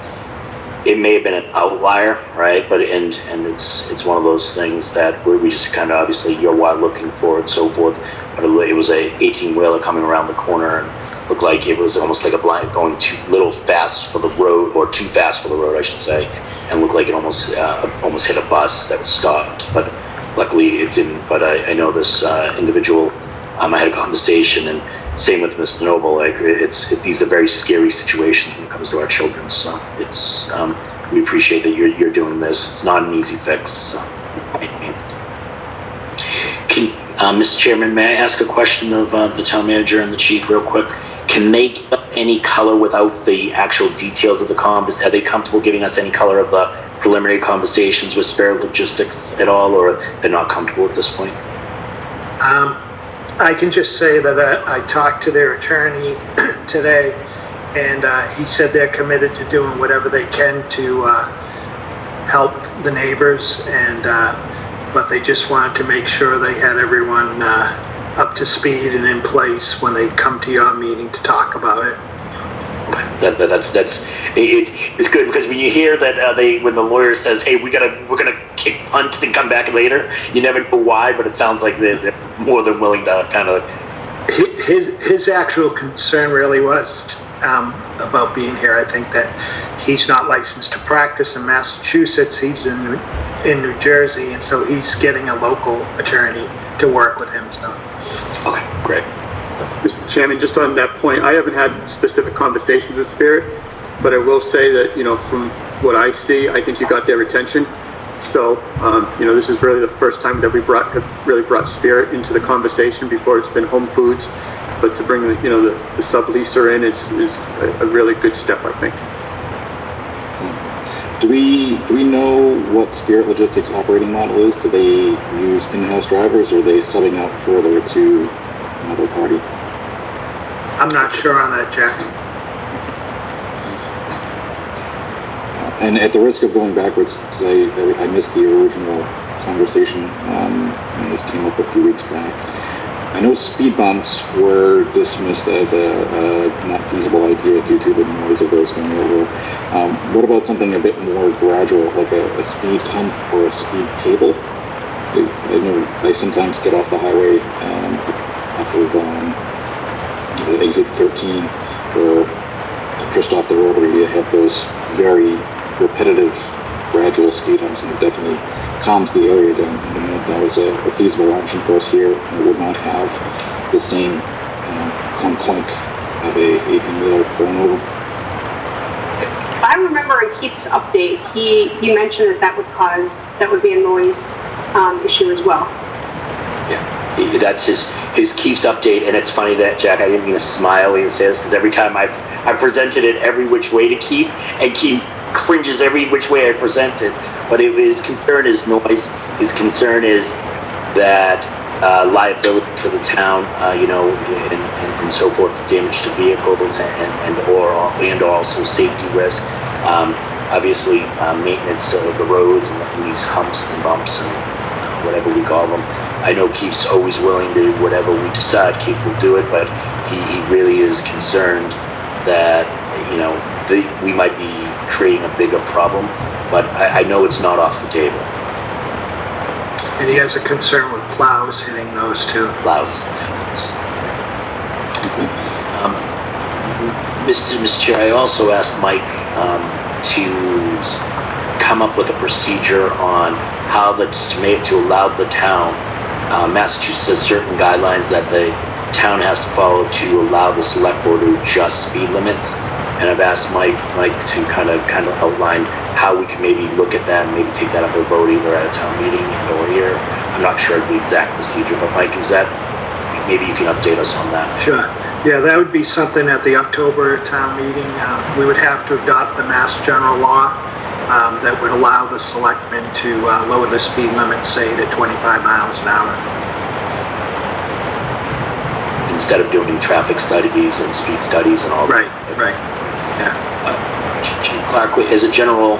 it may have been an outlier, right? But and it's one of those things that we just kind of obviously you're looking for and so forth. But it was a 18-wheeler coming around the corner and looked like it was almost like a blind going too little fast for the road, or too fast for the road, I should say, and looked like it almost hit a bus that was stopped. But luckily it didn't. But I know this individual. I had a conversation, and same with Mr. Noble. Like these are very scary situations when it comes to our children. So it's we appreciate that you're doing this. It's not an easy fix. So. Mr. Chairman, may I ask a question of the town manager and the chief real quick? Can they give any color without the actual details of the are they comfortable giving us any color of the preliminary conversations with Spirit Logistics at all, or they're not comfortable at this point? I can just say that I talked to their attorney today, and he said they're committed to doing whatever they can to help the neighbors, and but they just wanted to make sure they had everyone up to speed and in place when they come to your meeting to talk about it. It's good, because when you hear that when the lawyer says, "Hey, we're gonna kick punt and come back later," you never know why, but it sounds like they're more than willing to kind of. His actual concern really was about being here. I think that he's not licensed to practice in Massachusetts. He's in New Jersey, and so he's getting a local attorney to work with him. So. Okay, great. Mr. Chairman, just on that point, I haven't had specific conversations with Spirit, but I will say that, you know, from what I see, I think you got their attention. So, you know, this is really the first time that we have really brought Spirit into the conversation. Before, it's been Home Foods, but to bring the subleaser in is a really good step, I think. Do we know what Spirit Logistics operating model is? Do they use in-house drivers, or are they subbing out further to another party? I'm not sure on that, Jack. And at the risk of going backwards, because I missed the original conversation when this came up a few weeks back, I know speed bumps were dismissed as a not feasible idea due to the noise of those going over. What about something a bit more gradual, like a speed hump or a speed table? I know I sometimes get off the highway off of exit 13, or just off the rotary. You have those very repetitive, gradual speed humps, and it definitely calms the area down. I don't know if that was a feasible option for us here. It would not have the same clunk of a 18-wheeler going over. If I remember in Keith's update, he mentioned that would be a noise issue as well. Yeah, that's his Keith's update, and it's funny that, Jack, I didn't mean to smile when you say this, because every time I've presented it every which way to Keith, and Keith cringes every which way I present it. But if his concern is noise, his concern is that liability to the town, and so forth, the damage to vehicles and also safety risk. Obviously, maintenance of the roads and these humps and bumps and whatever we call them. I know Keith's always willing to, whatever we decide, Keith will do it, but he really is concerned that, we might be creating a bigger problem, but I know it's not off the table. And he has a concern with plows hitting those too. Plows. Mr. Chair, I also asked Mike to come up with a procedure on how to allow the town. Massachusetts has certain guidelines that the town has to follow to allow the select board to adjust speed limits. And I've asked Mike to kind of outline how we can maybe look at that and maybe take that up a vote either at a town meeting or here. I'm not sure of the exact procedure, but Mike, maybe you can update us on that. Sure. Yeah, that would be something at the October town meeting. We would have to adopt the Mass General Law that would allow the selectmen to lower the speed limit, say, to 25 miles an hour. Instead of doing traffic studies and speed studies and all that. Right. Yeah. Jim Clark, as a general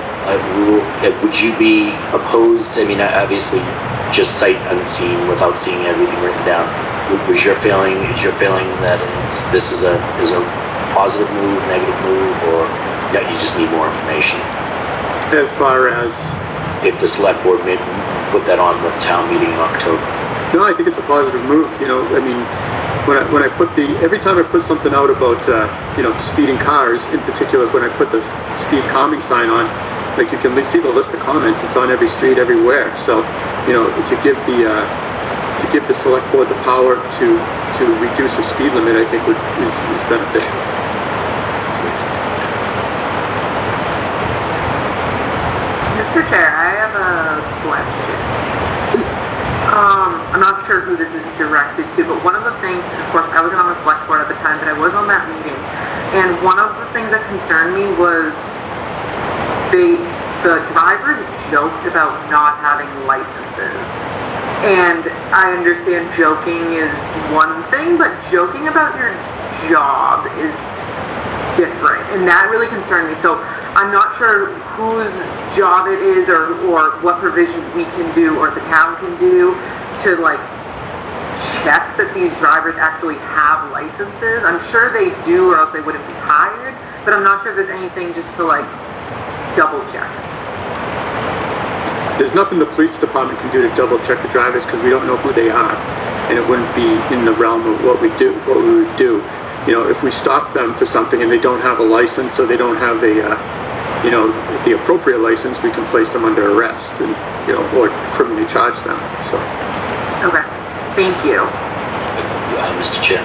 rule, would you be opposed? I mean, obviously, just sight unseen without seeing everything written down. Is your feeling that this is a positive move, negative move, or you just need more information? As far as if the select board may put that on the town meeting in October. No, I think it's a positive move. I mean, when I put every time I put something out about speeding cars, in particular when I put the speed calming sign on, like you can see the list of comments. It's on every street, everywhere. So to give the select board the power to reduce the speed limit, I think is beneficial. Mr. Chair, I have a question. I'm not sure who this is directed to, but one of the things, of course, I wasn't on the select board at the time, but I was on that meeting, and one of the things that concerned me was the drivers joked about not having licenses. And I understand joking is one thing, but joking about your job is different, and that really concerned me. So I'm not sure whose job it is or what provisions we can do or the town can do to check that these drivers actually have licenses. I'm sure they do, or else they wouldn't be hired, but I'm not sure if there's anything just to double check. There's nothing the police department can do to double check the drivers because we don't know who they are, and it wouldn't be in the realm of what we would do. If we stop them for something and they don't have a license or they don't have the appropriate license, we can place them under arrest and or criminally charge them. So. Okay. Thank you. Mr. Chair.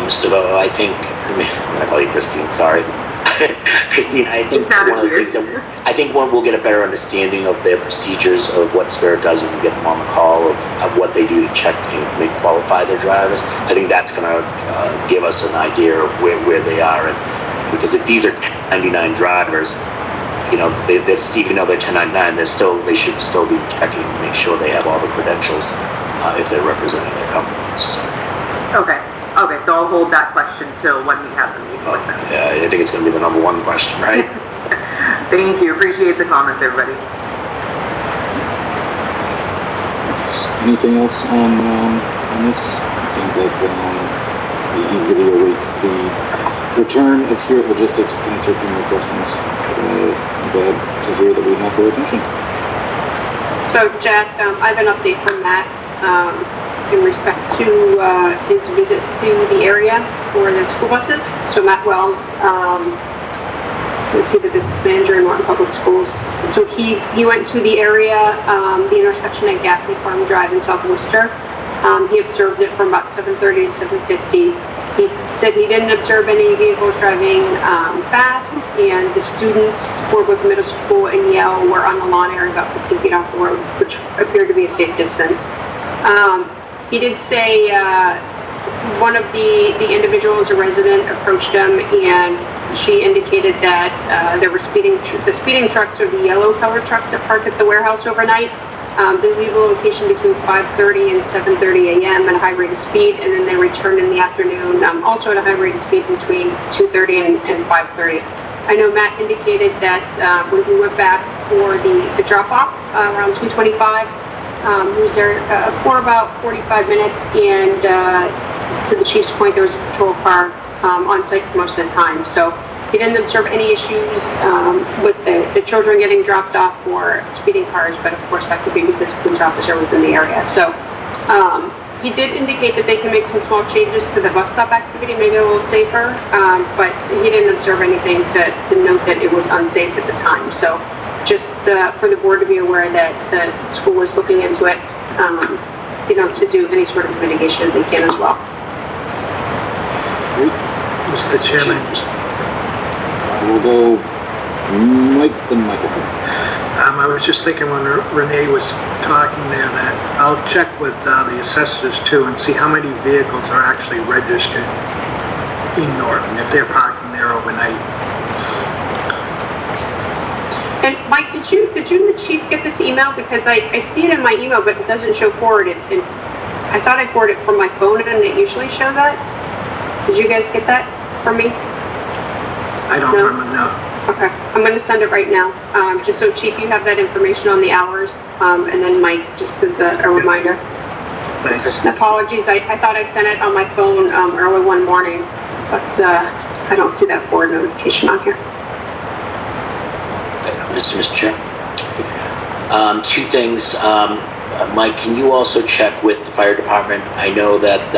Mr. Vo, I think I call you Christine. Sorry. Christine, I think one of the things I think we'll get a better understanding of their procedures of what Spirit does when we get them on the call of what they do to check and qualify their drivers. I think that's going to give us an idea of where they are, and because if these are 1099 drivers, they're even though they're 1099, they should still be checking to make sure they have all the credentials if they're representing their companies. So. Okay, so I'll hold that question till when we have the meeting with them. Yeah, I think it's going to be the number one question, right? Thank you. Appreciate the comments, everybody. Anything else on this? It seems like we eagerly await the return of Spirit Logistics to answer a few more questions. I'm glad to hear that we have their attention. So, Jack, I have an update from Matt in respect to his visit to the area for the school buses. So Matt Wells, is he the business manager in Norton Public Schools? So he went to the area, the intersection at Gaffney Farm Drive in South Worcester. He observed it from about 7:30 to 7:50. He said he didn't observe any vehicles driving fast, and the students for both middle school and Yale were on the lawn area about 15 feet off the road, which appeared to be a safe distance. He did say one of the individuals, a resident, approached him and She indicated that there were the speeding trucks are the yellow colored trucks that park at the warehouse overnight. They leave a location between 5:30 and 7:30 a.m. at a high rate of speed, and then they return in the afternoon, also at a high rate of speed between 2:30 and 5:30. I know Matt indicated that when he went back for the drop-off around 2:25, he was there for about 45 minutes, and to the chief's point, there was a patrol car on site most of the time. So he didn't observe any issues with the children getting dropped off or speeding cars, but of course that could be because the police officer was in the area. So he did indicate that they can make some small changes to the bus stop activity, make it a little safer, but he didn't observe anything to note that it was unsafe at the time. So just for the board to be aware that the school was looking into it, to do any sort of mitigation they can as well. Mr. Chairman. We'll go Mike, then Michael. I was just thinking when Renee was talking there that I'll check with the assessors too and see how many vehicles are actually registered in Norton if they're parking there overnight. And Mike, did you and the chief get this email? Because I see it in my email, but it doesn't show forwarded. And I thought I forwarded it from my phone, and it usually shows that. Did you guys get that from me? I don't remember, no. Okay, I'm going to send it right now, just so Chief, you have that information on the hours, and then Mike, just as a reminder. Thanks. And apologies, I thought I sent it on my phone early one morning, but I don't see that forward notification on here. Mr. Chair. Two things. Mike, can you also check with the fire department? I know that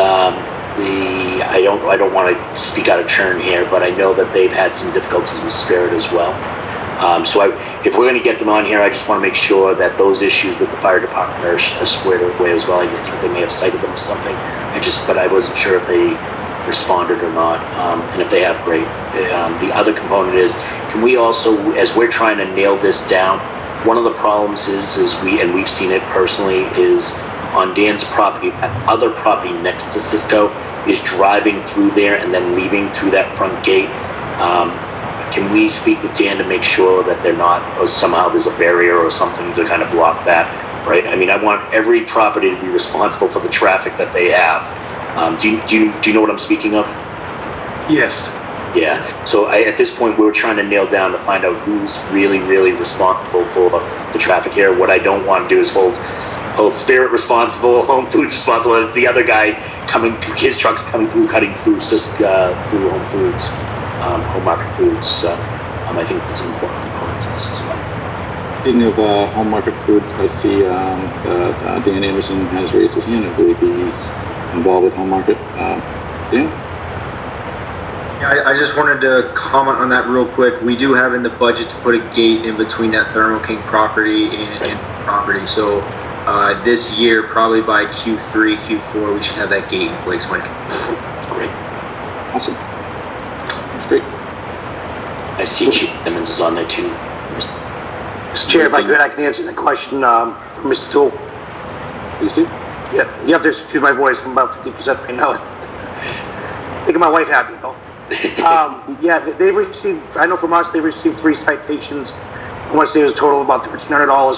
I don't want to speak out of turn here, but I know that they've had some difficulties with Spirit as well. So if we're going to get them on here, I just want to make sure that those issues with the fire department are squared away as well. I think they may have cited them or something. But I wasn't sure if they responded or not. And if they have, great. The other component is, can we also, as we're trying to nail this down, one of the problems is we've seen it personally, is on Dan's property, that other property next to Cisco is driving through there and then leaving through that front gate. Can we speak with Dan to make sure that they're not, or somehow there's a barrier or something to kind of block that, right? I mean, I want every property to be responsible for the traffic that they have. Do you know what I'm speaking of? Yes. Yeah, so at this point, we were trying to nail down to find out who's really, really responsible for the traffic here. What I don't want to do is hold Spirit responsible, Home Foods responsible, and it's the other guy his truck's coming through, cutting through through Home Foods, Home Market Foods. So I think it's an important component to this as well. Speaking of Home Market Foods, I see Dan Anderson has raised his hand. I believe he's involved with Home Market. Dan? Yeah, I just wanted to comment on that real quick. We do have in the budget to put a gate in between that Thermo King property and property. So this year, probably by Q3, Q4, we should have that gate in place, Mike. Great. Awesome. That's great. I see Chief Simmons is on there too. Mr. Chair, if I could, I can answer the question from Mr. Toole. Please do. Yeah, you have to excuse my voice. I'm about 50% right now. Making my wife happy, though. Yeah, they've received, I know from us, they received 3 citations. I want to say it was a total of about $1,300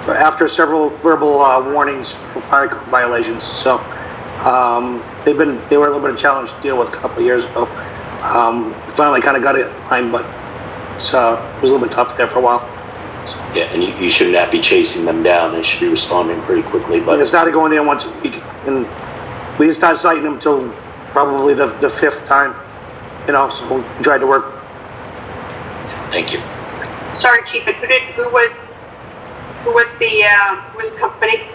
after several verbal warnings for fire code violations. So they were a little bit of a challenge to deal with a couple of years ago. Finally kind of got it in line, but it was a little bit tough there for a while. So, yeah, and you should not be chasing them down. They should be responding pretty quickly. But it started going there once a week, and we didn't start citing them until probably the 5th time. So we tried to work. Thank you. Sorry, Chief, but who was the company?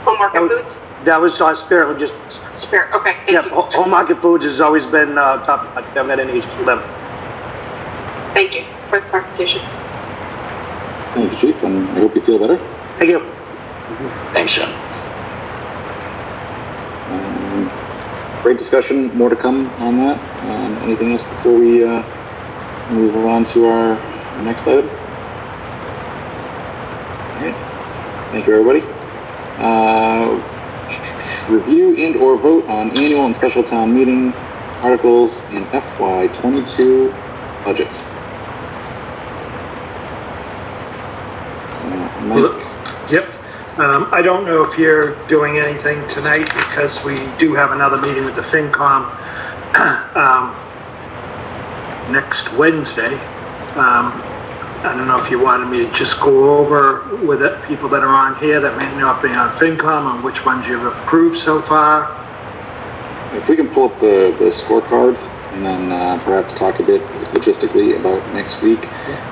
Home Market Foods? That was Spirit Logistics. Spirit, okay, thank you. Home Market Foods has always been top. I haven't had any issues with them. Thank you for the clarification. Thank you, Chief, and I hope you feel better. Thank you. Thanks, Sean. Great discussion. More to come on that. Anything else before we move on to our next item? All right. Thank you, everybody. Review and or vote on annual and special town meeting articles in FY22 budgets. Mike? Yep. I don't know if you're doing anything tonight because we do have another meeting with the FinCom next Wednesday. I don't know if you wanted me to just go over with the people that are on here that may not be on FinCom and which ones you've approved so far. If we can pull up the scorecard and then perhaps talk a bit logistically about next week,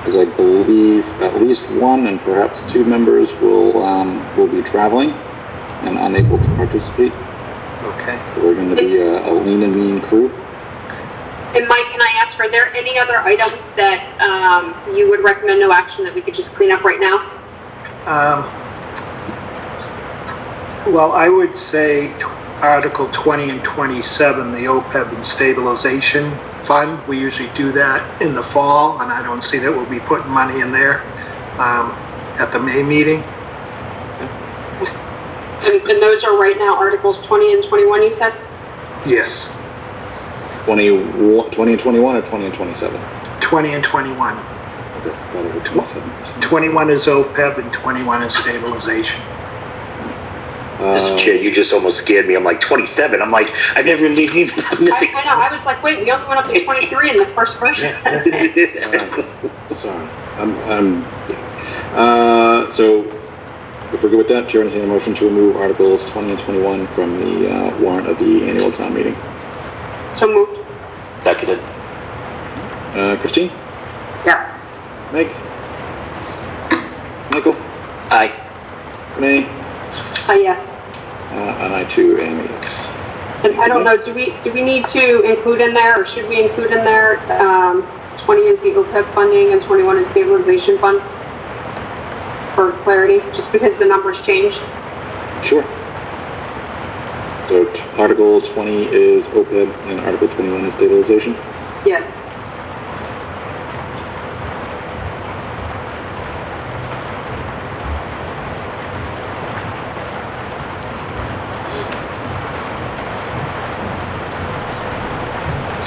as I believe at least one and perhaps two members will be traveling and unable to participate. Okay. So we're going to be a lean and mean crew. And Mike, can I ask, are there any other items that you would recommend no action that we could just clean up right now? Well, I would say Article 20 and 27, the OPEB and stabilization fund. We usually do that in the fall, and I don't see that we'll be putting money in there at the May meeting. And those are right now Articles 20 and 21, you said? Yes. 20 and 21 or 20 and 27? 20 and 21. Okay, that'll be 27. 21 is OPEB and 21 is stabilization. Mr. Chair, you just almost scared me. I'm like 27. I'm like, I've never even missing. I know. I was like, wait, we only went up to 23 in the first version. Sorry. So if we're good with that, Chair, I entertain a motion to remove Articles 20 and 21 from the warrant of the annual town meeting. So moved. Seconded. Christine? Yes. Meg? Michael? Aye. Renee? Yes. And I too am a yes. And I don't know, do we need to include in there, or should we include in there, 20 is the OPEB funding and 21 is stabilization fund? For clarity, just because the numbers change? Sure. So Article 20 is OPEB and Article 21 is stabilization? Yes.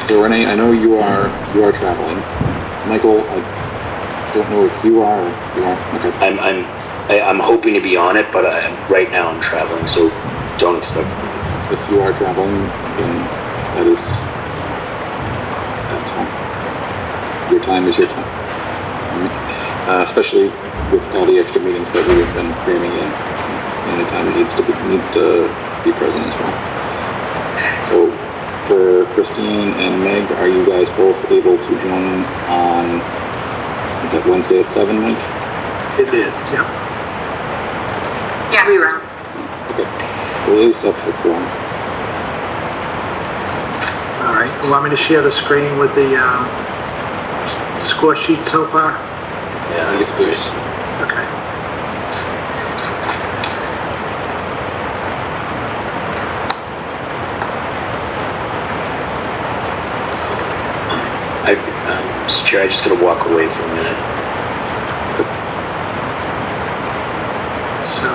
So Renee, I know you are traveling. Michael, I don't know if you are. You are. Okay. I'm hoping to be on it, but right now I'm traveling, so don't expect me. If you are traveling, then that's fine. Your time is your time. All right. Especially with all the extra meetings that we have been cramming in. So anytime it needs to be present as well. So for Christine and Meg, are you guys both able to join on, is that Wednesday at 7, Mike? It is, yeah. Yeah, we were. Okay. Well, at least up for quorum. All right. You want me to share the screen with the score sheet so far? Yeah, Yes, please. Okay. Mr. Chair, I just gotta walk away for a minute. So,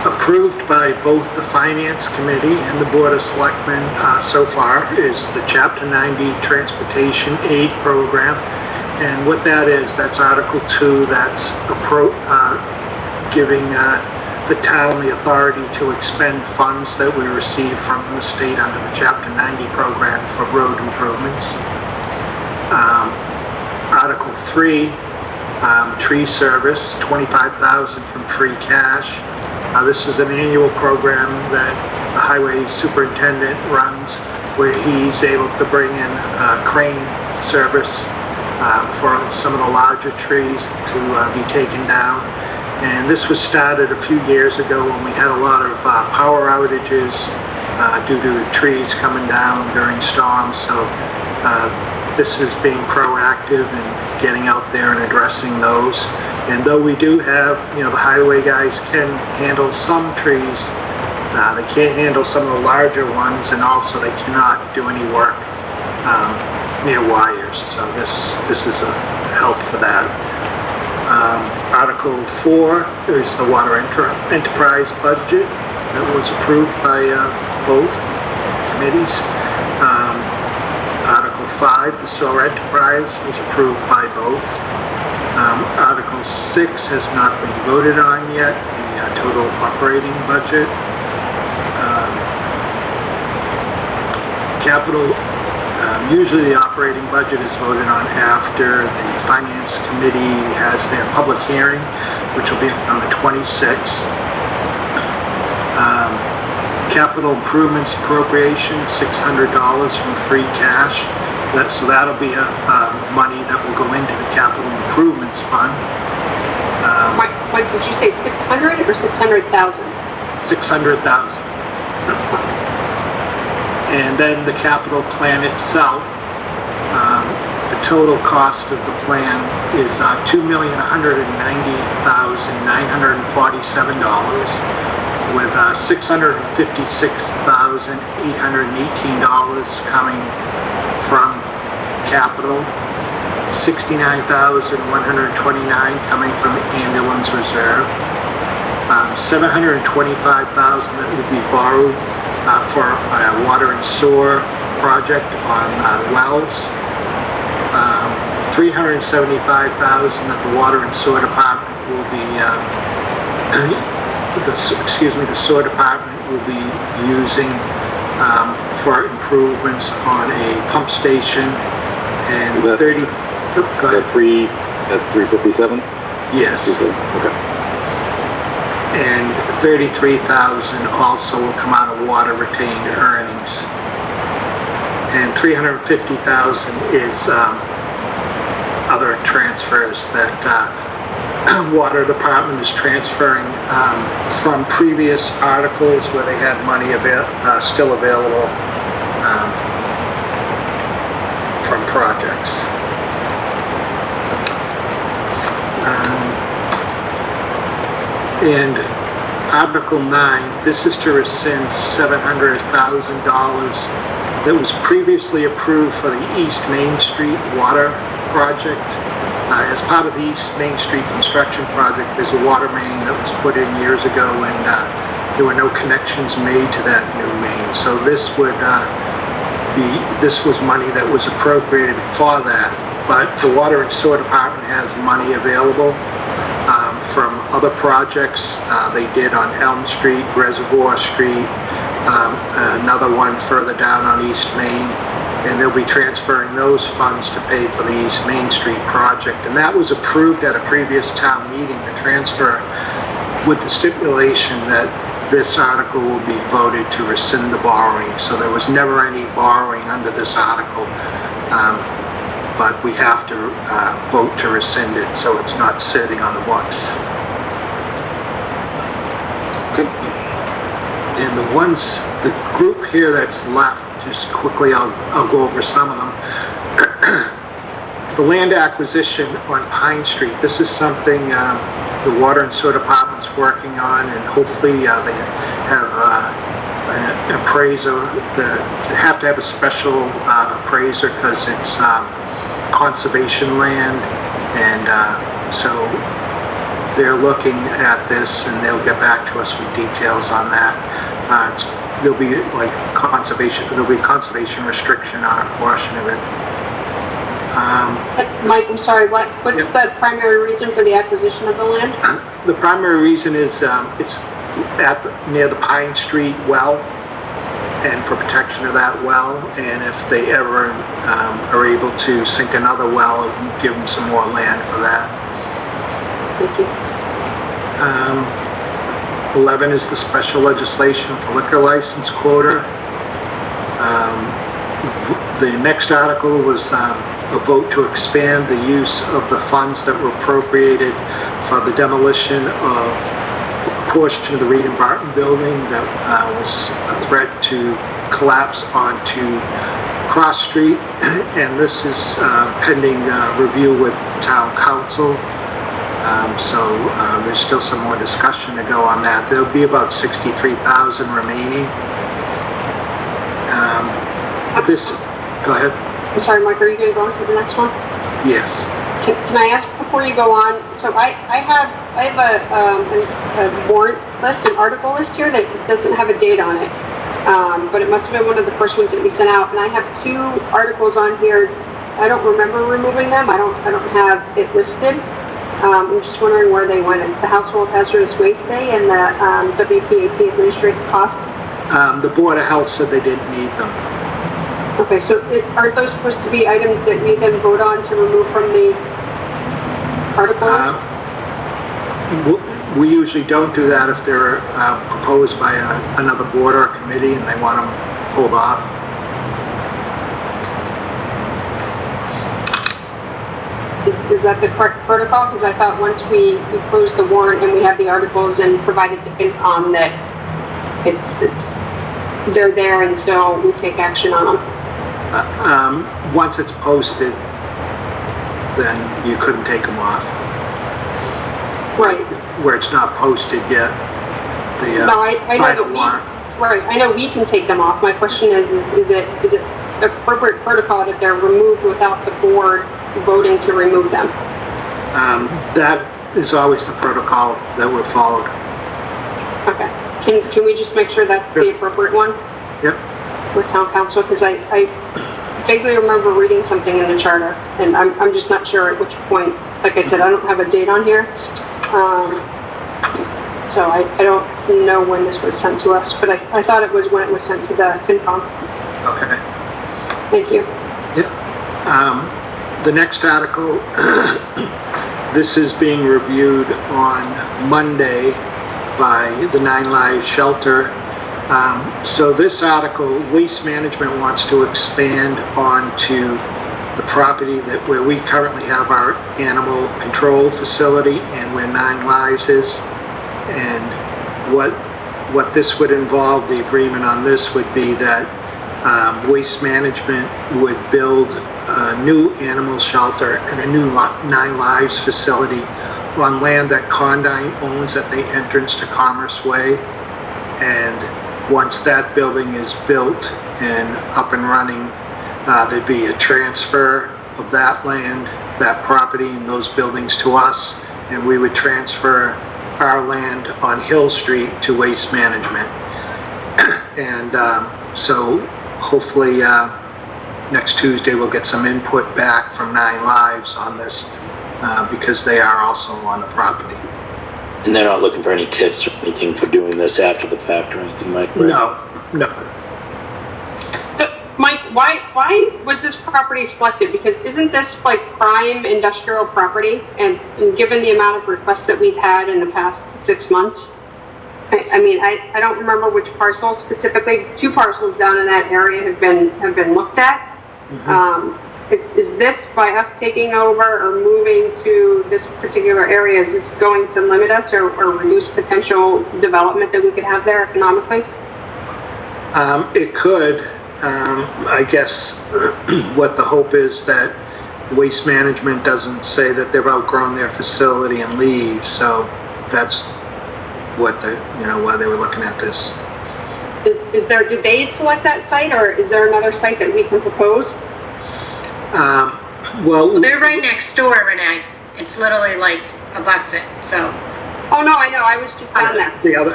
approved by both the Finance Committee and the Board of Selectmen so far is the Chapter 90 Transportation Aid Program. And what that is, that's Article 2, that's giving the town the authority to expend funds that we receive from the state under the Chapter 90 program for road improvements. Article 3, tree service, $25,000 from free cash. This is an annual program that the highway superintendent runs where he's able to bring in crane service for some of the larger trees to be taken down. And this was started a few years ago when we had a lot of power outages due to trees coming down during storms. So this is being proactive and getting out there and addressing those. And though we do have, the highway guys can handle some trees, they can't handle some of the larger ones, and also they cannot do any work near wires. So this is a help for that. Article 4 is the water enterprise budget that was approved by both committees. Article 5, the SOAR enterprise, was approved by both. Article 6 has not been voted on yet, the total operating budget. Capital, usually the operating budget is voted on after the Finance Committee has their public hearing, which will be on the 26th. Capital improvements appropriation, $600 from free cash. So that'll be money that will go into the capital improvements fund. Mike, did you say 600 or 600,000? 600,000. And then the capital plan itself, the total cost of the plan is $2,190,947, with $656,818 coming from capital, $69,129 coming from ambulance reserve, $725,000 that would be borrowed for a water and sewer project on wells, $375,000 that the water and sewer department will be, the sewer department will be using for improvements on a pump station, and Is that, go ahead. That's 357? Yes. Okay. And $33,000 also will come out of water retained earnings. And $350,000 is other transfers that water department is transferring from previous articles where they had money still available from projects. And Article 9, this is to rescind $700,000 that was previously approved for the East Main Street water project. As part of the East Main Street construction project, there's a water main that was put in years ago, and there were no connections made to that new main. So this would this was money that was appropriated for that. But the Water and Sewer Department has money available from other projects they did on Elm Street, Reservoir Street, another one further down on East Main, and they'll be transferring those funds to pay for the East Main Street project. And that was approved at a previous town meeting, the transfer, with the stipulation that this article will be voted to rescind the borrowing. So there was never any borrowing under this article, but we have to vote to rescind it so it's not sitting on the books. Okay. And the group here that's left, just quickly, I'll go over some of them. The land acquisition on Pine Street, this is something the Water and Sewer Department's working on, and hopefully they have an appraiser. They have to have a special appraiser because it's conservation land, and so they're looking at this, and they'll get back to us with details on that. There'll be like conservation restriction on a portion of it. Mike, I'm sorry, what's the primary reason for the acquisition of the land? The primary reason is it's near the Pine Street well, and for protection of that well, and if they ever are able to sink another well, it will give them some more land for that. Thank you. 11 is the special legislation for liquor license quota. The next article was a vote to expand the use of the funds that were appropriated for the demolition of a portion of the Reed and Barton building that was a threat to collapse onto Cross Street, and this is pending review with town council. So there's still some more discussion to go on that. There'll be about 63,000 remaining. Go ahead. I'm sorry, Mike, are you going to go on to the next one? Yes. Can I ask before you go on? So I have a warrant list, an article list here that doesn't have a date on it. but it must have been one of the first ones that we sent out. And I have 2 articles on here. I don't remember removing them. I don't have it listed. I'm just wondering where they went. It's the Household Hazardous Waste Day and the WPAT administrative costs. The Board of Health said they didn't need them. Okay, so aren't those supposed to be items that we then vote on to remove from the articles? We usually don't do that if they're proposed by another board or committee and they want them pulled off. Is that the correct protocol? Because I thought once we close the warrant and we have the articles and provide it to FinCom that they're there and so we take action on them. Once it's posted, then you couldn't take them off. Right. Where it's not posted yet, the No, I know final that warrant. Right, I know we can take them off. My question is it appropriate protocol that they're removed without the board voting to remove them? That is always the protocol that we're followed. Okay. Can we just make sure that's the appropriate one? Yep. With town council, because I vaguely remember reading something in the charter, and I'm just not sure at which point. Like I said, I don't have a date on here, so I don't know when this was sent to us, but I thought it was when it was sent to the FinCom. Okay. Thank you. Yeah. The next article, this is being reviewed on Monday by the 9 Lives Shelter. So this article, Waste Management wants to expand onto the property where we currently have our animal control facility and where 9 Lives is. And what this would involve, the agreement on this would be that Waste Management would build a new animal shelter and a new 9 Lives facility on land that Condyne owns at the entrance to Commerce Way. And once that building is built and up and running, there'd be a transfer of that land, that property and those buildings to us, and we would transfer our land on Hill Street to Waste Management. And so hopefully next Tuesday we'll get some input back from 9 Lives on this because they are also on the property. And they're not looking for any tips or anything for doing this after the fact or anything like that? No. Mike, why was this property selected? Because isn't this like prime industrial property? And given the amount of requests that we've had in the past 6 months, I mean, I don't remember which parcel specifically. 2 parcels down in that area have been looked at. Mm-hmm. Is this, by us taking over or moving to this particular area, is this going to limit us or reduce potential development that we could have there economically? It could. I guess what the hope is that Waste Management doesn't say that they've outgrown their facility and leave. So that's what why they were looking at this. Did they select that site, or is there another site that we can propose? Well, they're right next door, Renee. It's literally like abuts it, so. Oh, no, I know. I was just down there. The other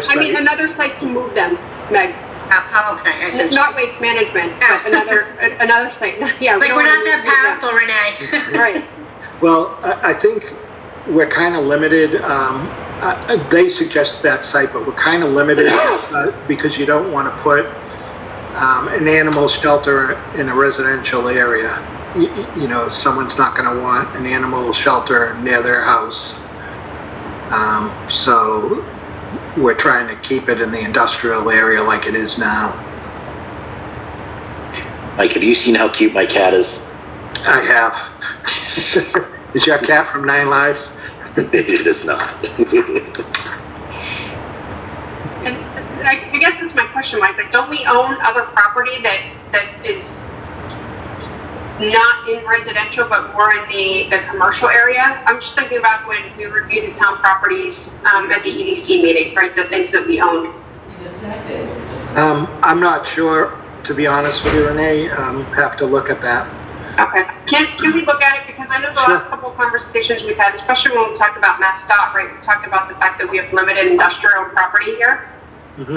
site. I mean, another site to move them, Meg. Okay, I see. Not Waste Management, but another site. Yeah. Like we're not that powerful, Renee. Right. Well, I think we're kind of limited. They suggest that site, but we're kind of limited because you don't want to put an animal shelter in a residential area. You know, someone's not going to want an animal shelter near their house. So we're trying to keep it in the industrial area like it is now. Mike, have you seen how cute my cat is? I have. Is your cat from 9 Lives? It is not. And I guess that's my question, Mike. Like, don't we own other property that is not in residential, but more in the commercial area? I'm just thinking about when we reviewed the town properties at the EDC meeting, right? The things that we own. I'm not sure, to be honest with you, Renee. Have to look at that. Okay. Can we look at it? Because I know the last couple of conversations we've had, especially when we talked about MassDOT, right? We talked about the fact that we have limited industrial property here. Mm-hmm.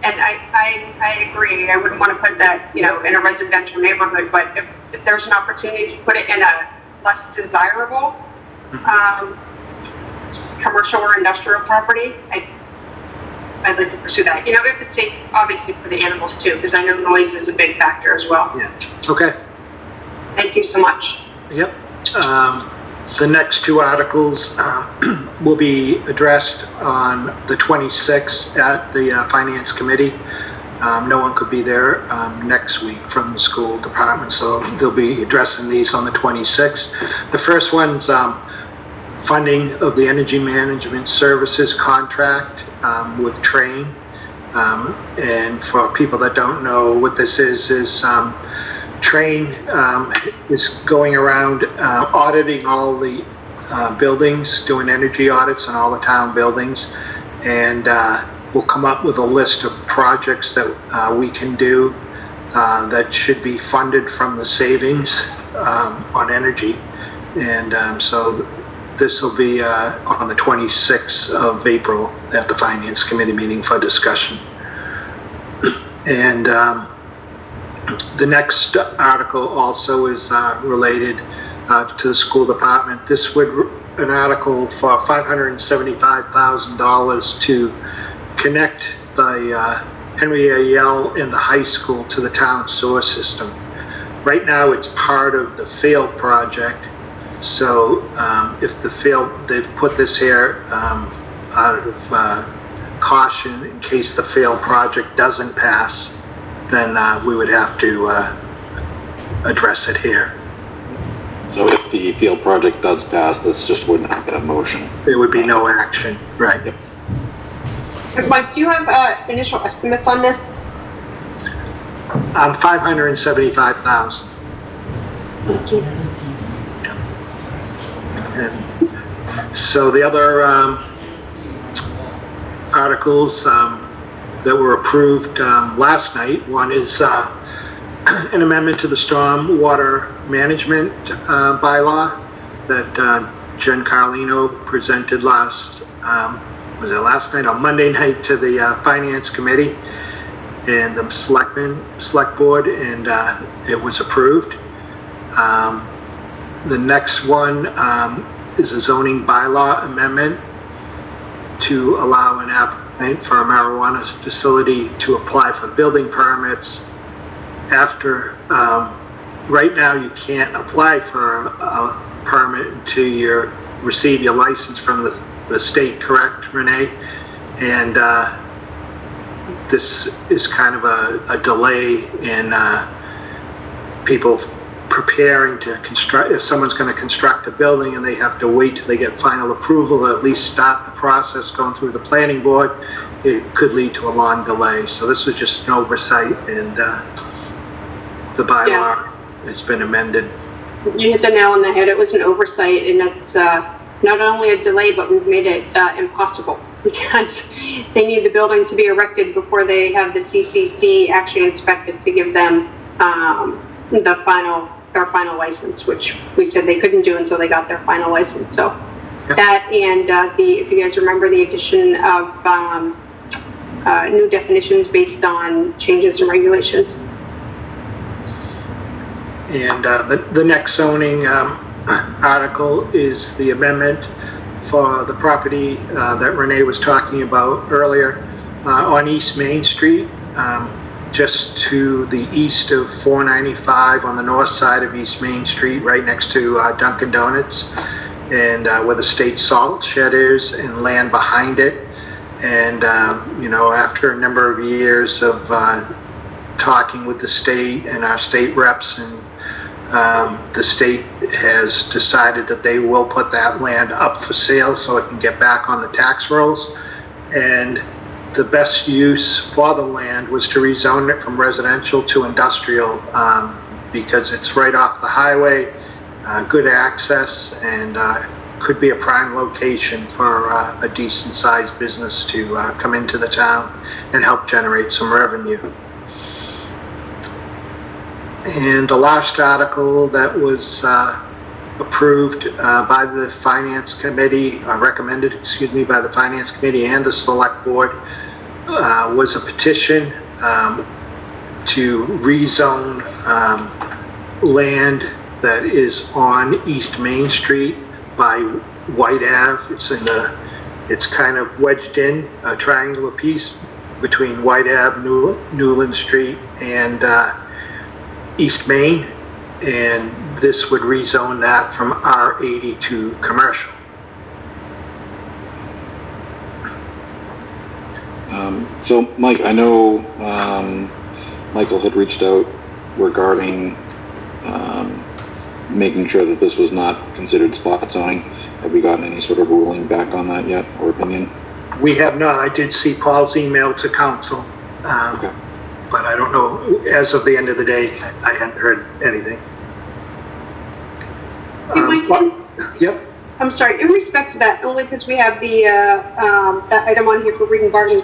and I agree, I wouldn't want to put that, you know, in a residential neighborhood, but if there's an opportunity to put it in a less desirable, commercial or industrial property, I'd like to pursue that. You know, if it's safe, obviously, for the animals too, because I know noise is a big factor as well. Yeah, okay. Thank you so much. Yep. The next two articles will be addressed on the 26th at the Finance Committee. No one could be there next week from the school department, so they'll be addressing these on the 26th. The first one's funding of the energy management services contract with Train. And for people that don't know what this is Train is going around auditing all the buildings, doing energy audits on all the town buildings, and we'll come up with a list of projects that we can do that should be funded from the savings on energy. And so this will be on the 26th of April at the Finance Committee meeting for discussion. And the next article also is related to the school department. This would an article for $575,000 to connect the Henry A. Yell and the high school to the town sewer system. Right now, it's part of the field project. So if the field, they've put this here out of caution in case the failed project doesn't pass, then we would have to address it here. So if the field project does pass, this just wouldn't have been a motion. There would be no action, right? Yep. Mike, do you have initial estimates on this? 575,000. Thank you. And so the other articles that were approved last night, one is an amendment to the storm water management bylaw that Jen Carlino presented was it last night or Monday night to the Finance Committee and the Select Board, and it was approved. The next one is a zoning bylaw amendment to allow an applicant for a marijuana facility to apply for building permits after, right now you can't apply for a permit until you receive your license from the state, correct, Renee? And this is kind of a delay in people preparing to construct. If someone's going to construct a building and they have to wait till they get final approval or at least start the process going through the planning board, it could lead to a long delay. So this was just an oversight, and the bylaw has been amended. You hit the nail on the head. It was an oversight, and it's not only a delay, but we've made it impossible because they need the building to be erected before they have the CCC actually inspected to give them the final license, which we said they couldn't do until they got their final license. So that, and if you guys remember, the addition of new definitions based on changes in regulations. And the next zoning article is the amendment for the property that Renee was talking about earlier on East Main Street, just to the east of 495 on the north side of East Main Street, right next to Dunkin' Donuts, and where the state salt shed is and land behind it. And, you know, after a number of years of talking with the state and our state reps, and the state has decided that they will put that land up for sale so it can get back on the tax rolls. And the best use for the land was to rezone it from residential to industrial, because it's right off the highway, good access, and could be a prime location for a decent sized business to come into the town and help generate some revenue. And the last article that was approved by the Finance Committee, recommended, by the Finance Committee and the Select Board, was a petition to rezone land that is on East Main Street by White Ave. It's kind of wedged in, a triangular piece between White Ave, Newland Street, and East Main. And this would rezone that from R80 to commercial. So, Mike, I know Michael had reached out regarding making sure that this was not considered spot zoning. Have we gotten any sort of ruling back on that yet, or opinion? We have not. I did see Paul's email to council, Okay. but I don't know, as of the end of the day, I hadn't heard anything. Yep. I'm sorry, in respect to that, only because we have the, that item on here for Reed and Barton.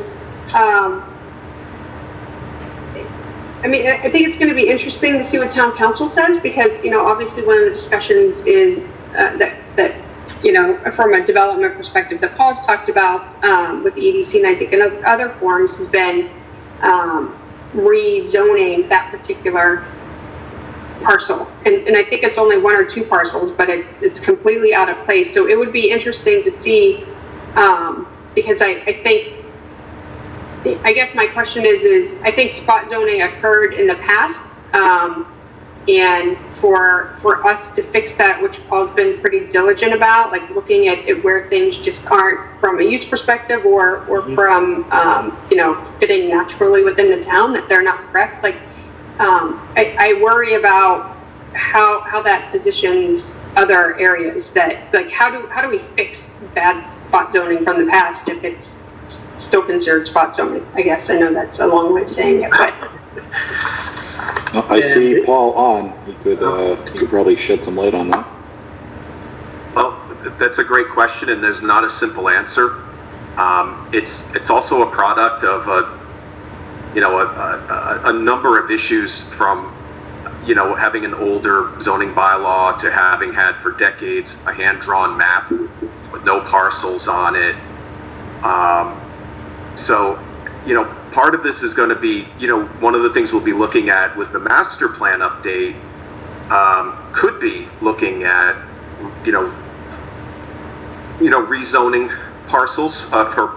I mean, I think it's going to be interesting to see what town council says, because, you know, obviously one of the discussions is that, you know, from a development perspective that Paul's talked about with the EDC, and I think in other forums has been rezoning that particular parcel. And I think it's only one or two parcels, but it's completely out of place. So it would be interesting to see, because I guess my question is I think spot zoning occurred in the past, and for us to fix that, which Paul's been pretty diligent about, like looking at where things just aren't from a use perspective or from, you know, fitting naturally within the town, that they're not correct. Like, I worry about how that positions other areas, that, like, how do we fix bad spot zoning from the past if it's still considered spot zoning? I guess I know that's a long way of saying it, but I see Paul on. He could probably shed some light on that. Well, that's a great question, and there's not a simple answer. It's also a product of a number of issues, from having an older zoning bylaw to having had for decades a hand-drawn map with no parcels on it. So, part of this is going to be, one of the things we'll be looking at with the master plan update could be looking at, rezoning parcels for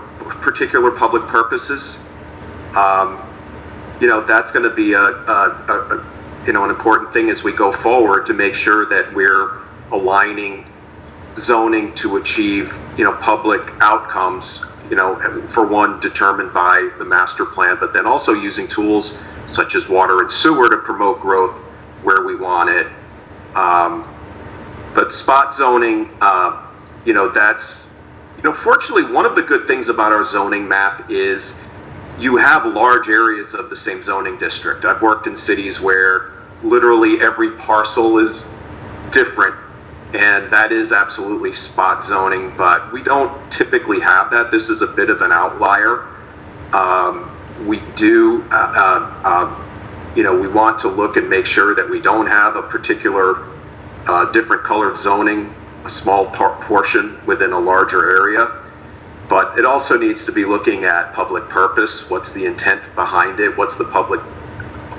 particular public purposes. That's going to be an important thing as we go forward, to make sure that we're aligning zoning to achieve, public outcomes, for one, determined by the master plan, but then also using tools such as water and sewer to promote growth where we want it. But spot zoning, that's, fortunately, one of the good things about our zoning map is you have large areas of the same zoning district. I've worked in cities where literally every parcel is different, and that is absolutely spot zoning, but we don't typically have that. This is a bit of an outlier. We do, we want to look and make sure that we don't have a particular different colored zoning, a small portion within a larger area. But it also needs to be looking at public purpose. What's the intent behind it? What's the public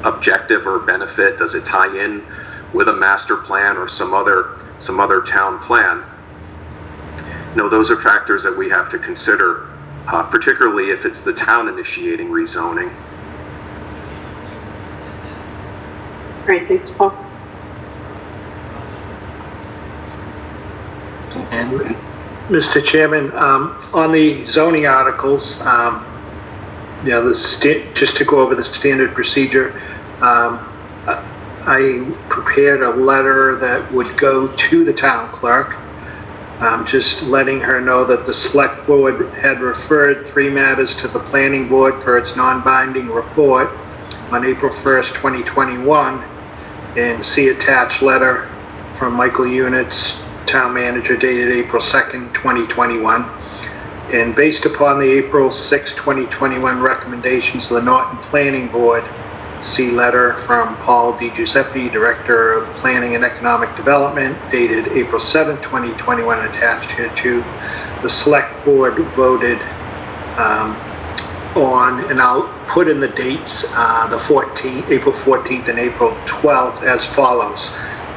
objective or benefit? Does it tie in with a master plan or some other town plan? Those are factors that we have to consider, particularly if it's the town initiating rezoning. Great, thanks, Paul. And Mr. Chairman, on the zoning articles, just to go over the standard procedure, I prepared a letter that would go to the town clerk, just letting her know that the SelectBoard had referred 3 matters to the planning board for its non-binding report on April 1st, 2021, and see attached letter from Michael Units, town manager, dated April 2nd, 2021. And based upon the April 6, 2021 recommendations of the Norton Planning Board, see letter from Paul Di Giuseppe, Director of Planning and Economic Development, dated April 7, 2021, attached here to the Select Board voted on, and I'll put in the dates, the 14th, April 14th and April 12th as follows.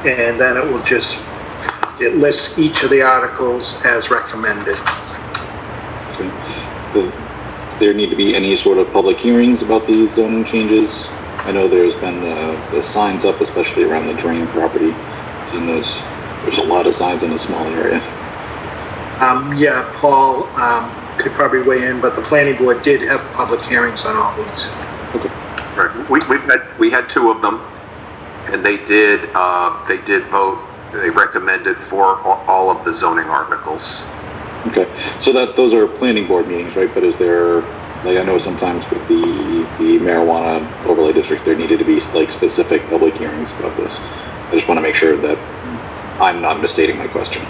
And then it lists each of the articles as recommended. There need to be any sort of public hearings about these zoning changes? I know there's been the signs up, especially around the drain property. Seen those. There's a lot of signs in a small area. Yeah, Paul could probably weigh in, but the planning board did have public hearings on all these. Okay. Right. We had two of them, and they did vote. They recommended for all of the zoning articles. Okay, so those are planning board meetings, right? But is there, like, I know sometimes with the marijuana overlay districts, there needed to be like specific public hearings about this. I just want to make sure that I'm not misstating my question.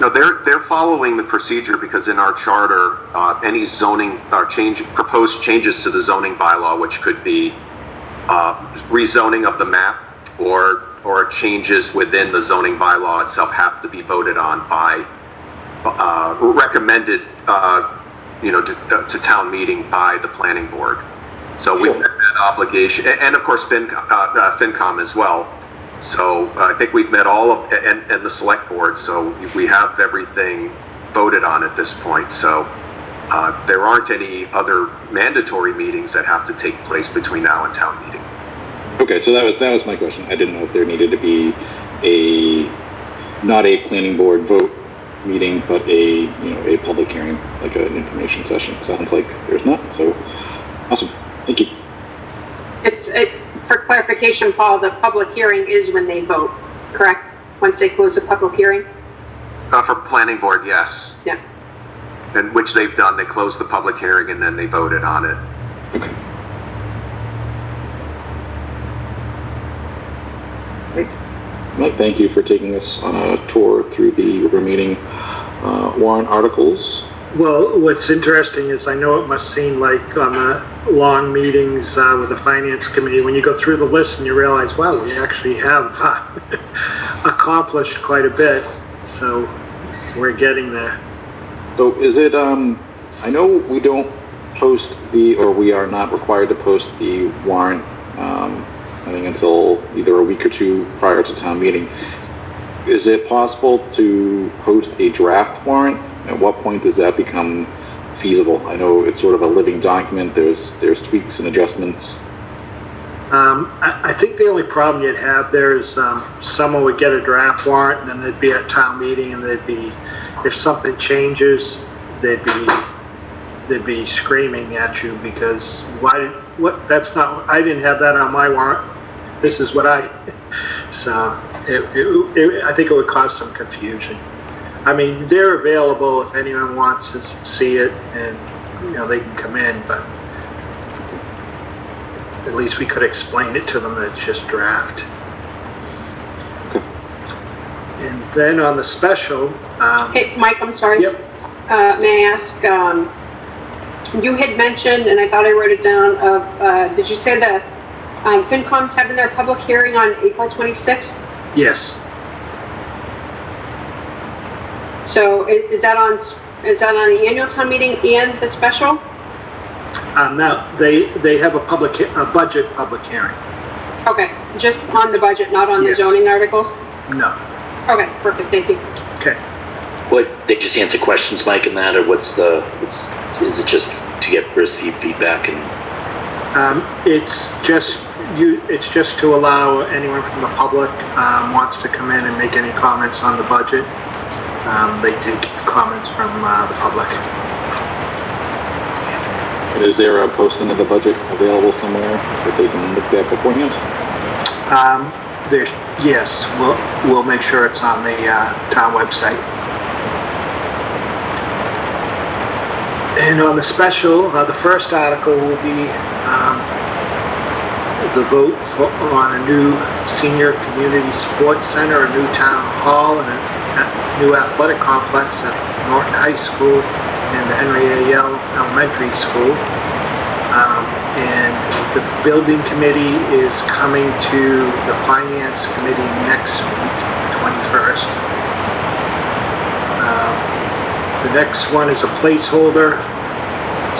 No, they're following the procedure because in our charter, any zoning proposed changes to the zoning bylaw, which could be rezoning of the map or changes within the zoning bylaw itself, have to be voted on by recommended to town meeting by the planning board. So we met that obligation, and of course FinCom as well. So I think we've met all of, and the select board, so we have everything voted on at this point. So there aren't any other mandatory meetings that have to take place between now and town meeting. Okay, so that was my question. I didn't know if there needed to be not a planning board vote meeting, but a public hearing, like an information session. Sounds like there's not. So awesome. Thank you. For clarification, Paul, the public hearing is when they vote, correct? Once they close the public hearing? For planning board, yes. Yeah. And which they've done. They closed the public hearing and then they voted on it. Okay. Well, thank you for taking us on a tour through the remaining warrant articles. Well, what's interesting is I know it must seem like on the long meetings with the finance committee, when you go through the list and you realize, wow, we actually have accomplished quite a bit. So we're getting there. So is it, I know we don't post or we are not required to post the warrant, I think until either a week or two prior to town meeting. Is it possible to post a draft warrant? At what point does that become feasible? I know it's sort of a living document. There's tweaks and adjustments. I think the only problem you'd have there is someone would get a draft warrant and then they'd be at town meeting and if something changes, they'd be screaming at you because I didn't have that on my warrant. This is what so I think it would cause some confusion. I mean, they're available if anyone wants to see it, and they can come in, but at least we could explain it to them that it's just draft. And then on the special, hey, Mike, I'm sorry. Yep. May I ask? You had mentioned, and I thought I wrote it down. Did you say that FinCom's having their public hearing on April 26th? Yes. So is that on the annual town meeting and the special? No, they have a budget public hearing. Okay, just on the budget, not on the zoning articles? No. Okay, perfect, thank you. Okay. What, they just answer questions, Mike, in that, or is it just to receive feedback and? It's just to allow anyone from the public wants to come in and make any comments on the budget. They take comments from the public. Is there a posting of the budget available somewhere that they can look at beforehand? Yes, we'll make sure it's on the town website. And on the special, the first article will be the vote on a new senior community sports center, a new town hall, and a new athletic complex at Norton High School and the Henry A. Yell Elementary School. And the building committee is coming to the finance committee next week, 21st. The next one is a placeholder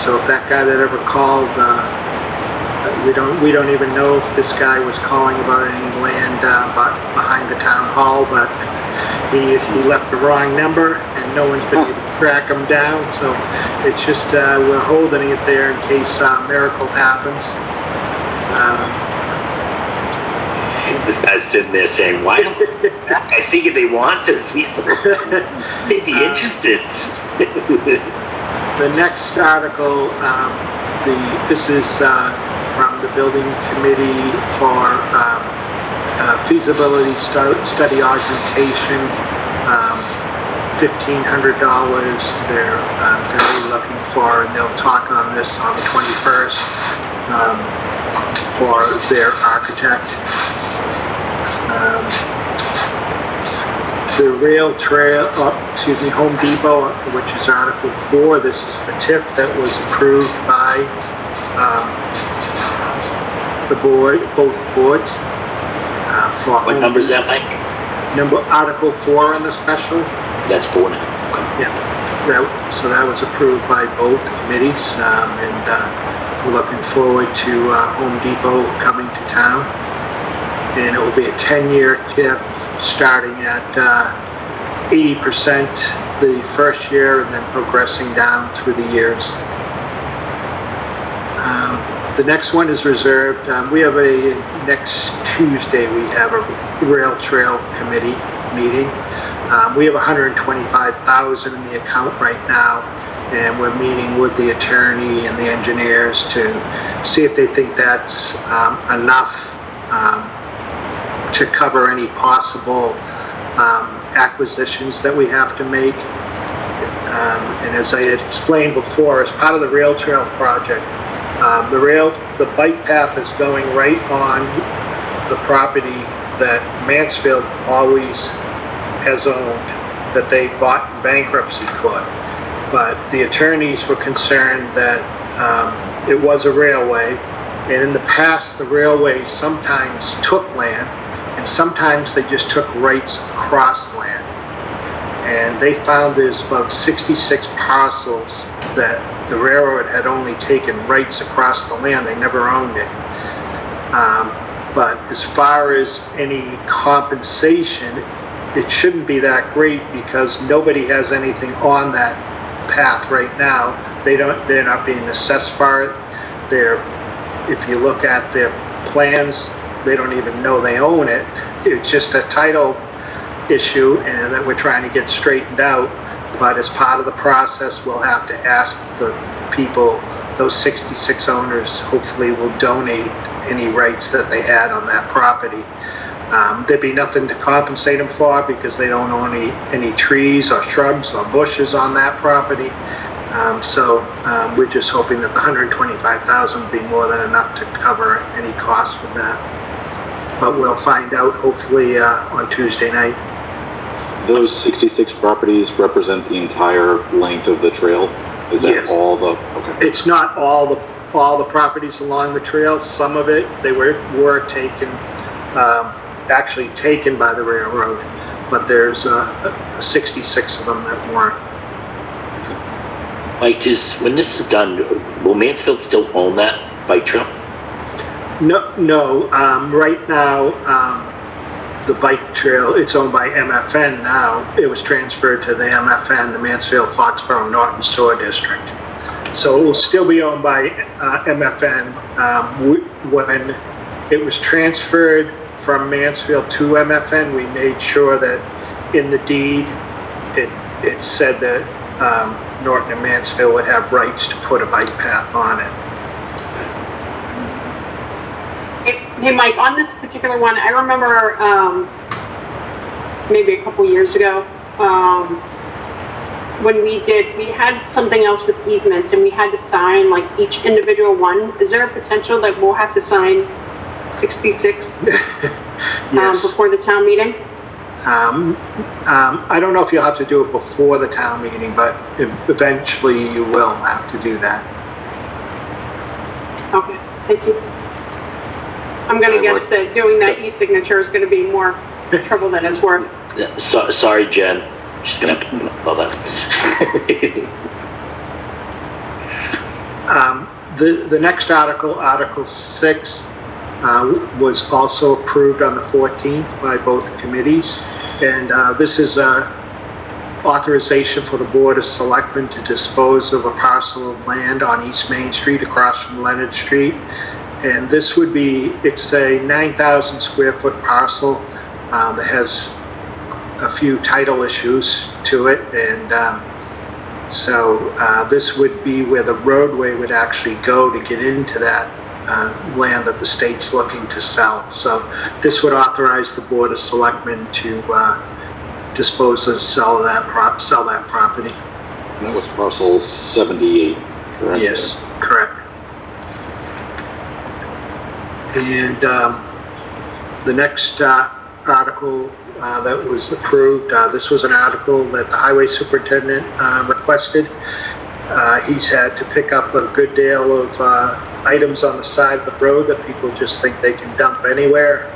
So if that guy that ever called, we don't even know if this guy was calling about any land behind the town hall, but he left the wrong number and no one's been able to track him down. So it's just we're holding it there in case a miracle happens. This guy's sitting there saying, "Why don't I figured they want this? They'd be interested." The next article, this is from the building committee for feasibility study augmentation, $1,500. They're really looking for, and they'll talk on this on the 21st for their architect. The rail trail, Home Depot, which is Article 4. This is the TIF that was approved by the board, both boards. For what number is that, Mike? Article 4 on the special. That's 4 now. Okay. Yeah. So that was approved by both committees, and we're looking forward to Home Depot coming to town. And it will be a 10-year TIF starting at 80% the first year and then progressing down through the years. The next one is reserved. We have next Tuesday we have a rail trail committee meeting. We have $125,000 in the account right now, and we're meeting with the attorney and the engineers to see if they think that's enough to cover any possible acquisitions that we have to make. And as I had explained before, as part of the rail trail project, the bike path is going right on the property that Mansfield always has owned, that they bought in bankruptcy court. But the attorneys were concerned that it was a railway, and in the past the railways sometimes took land and sometimes they just took rights across land. And they found there's about 66 parcels that the railroad had only taken rights across the land. They never owned it. But as far as any compensation, it shouldn't be that great because nobody has anything on that path right now. They're not being assessed for it. If you look at their plans, they don't even know they own it. It's just a title issue and that we're trying to get straightened out. But as part of the process, we'll have to ask the people, those 66 owners, hopefully will donate any rights that they had on that property. There'd be nothing to compensate them for because they don't own any trees or shrubs or bushes on that property. So we're just hoping that the $125,000 will be more than enough to cover any costs with that. But we'll find out hopefully on Tuesday night. Those 66 properties represent the entire length of the trail? Is that Yes. all the, okay. It's not all the properties along the trail. Some of it, they were taken, actually taken by the railroad, but there's 66 of them that weren't. Mike, when this is done, will Mansfield still own that bike trail? No. Right now, the bike trail, it's owned by MFN now. It was transferred to the MFN, the Mansfield, Foxborough, Norton Sewer District. So it will still be owned by MFN. When it was transferred from Mansfield to MFN, we made sure that in the deed, it said that Norton and Mansfield would have rights to put a bike path on it. Hey, Mike, on this particular one, I remember maybe a couple years ago when we had something else with easements and we had to sign like each individual one. Is there a potential that we'll have to sign 66 Yes. before the town meeting? I don't know if you'll have to do it before the town meeting, but eventually you will have to do that. Okay, thank you. I'm gonna guess that doing that e-signature is gonna be more trouble than it's worth. Sorry, Jen. She's gonna have to know that. The next article, Article 6, was also approved on the 14th by both committees. And this is authorization for the Board of Selectmen to dispose of a parcel of land on East Main Street across from Leonard Street. And this would be, it's a 9,000 square foot parcel that has a few title issues to it. And so this would be where the roadway would actually go to get into that land that the state's looking to sell. So this would authorize the Board of Selectmen to dispose of, sell that property. And that was parcel 78, correct? Yes, correct. And the next article that was approved, this was an article that the highway superintendent requested. He's had to pick up a good deal of items on the side of the road that people just think they can dump anywhere.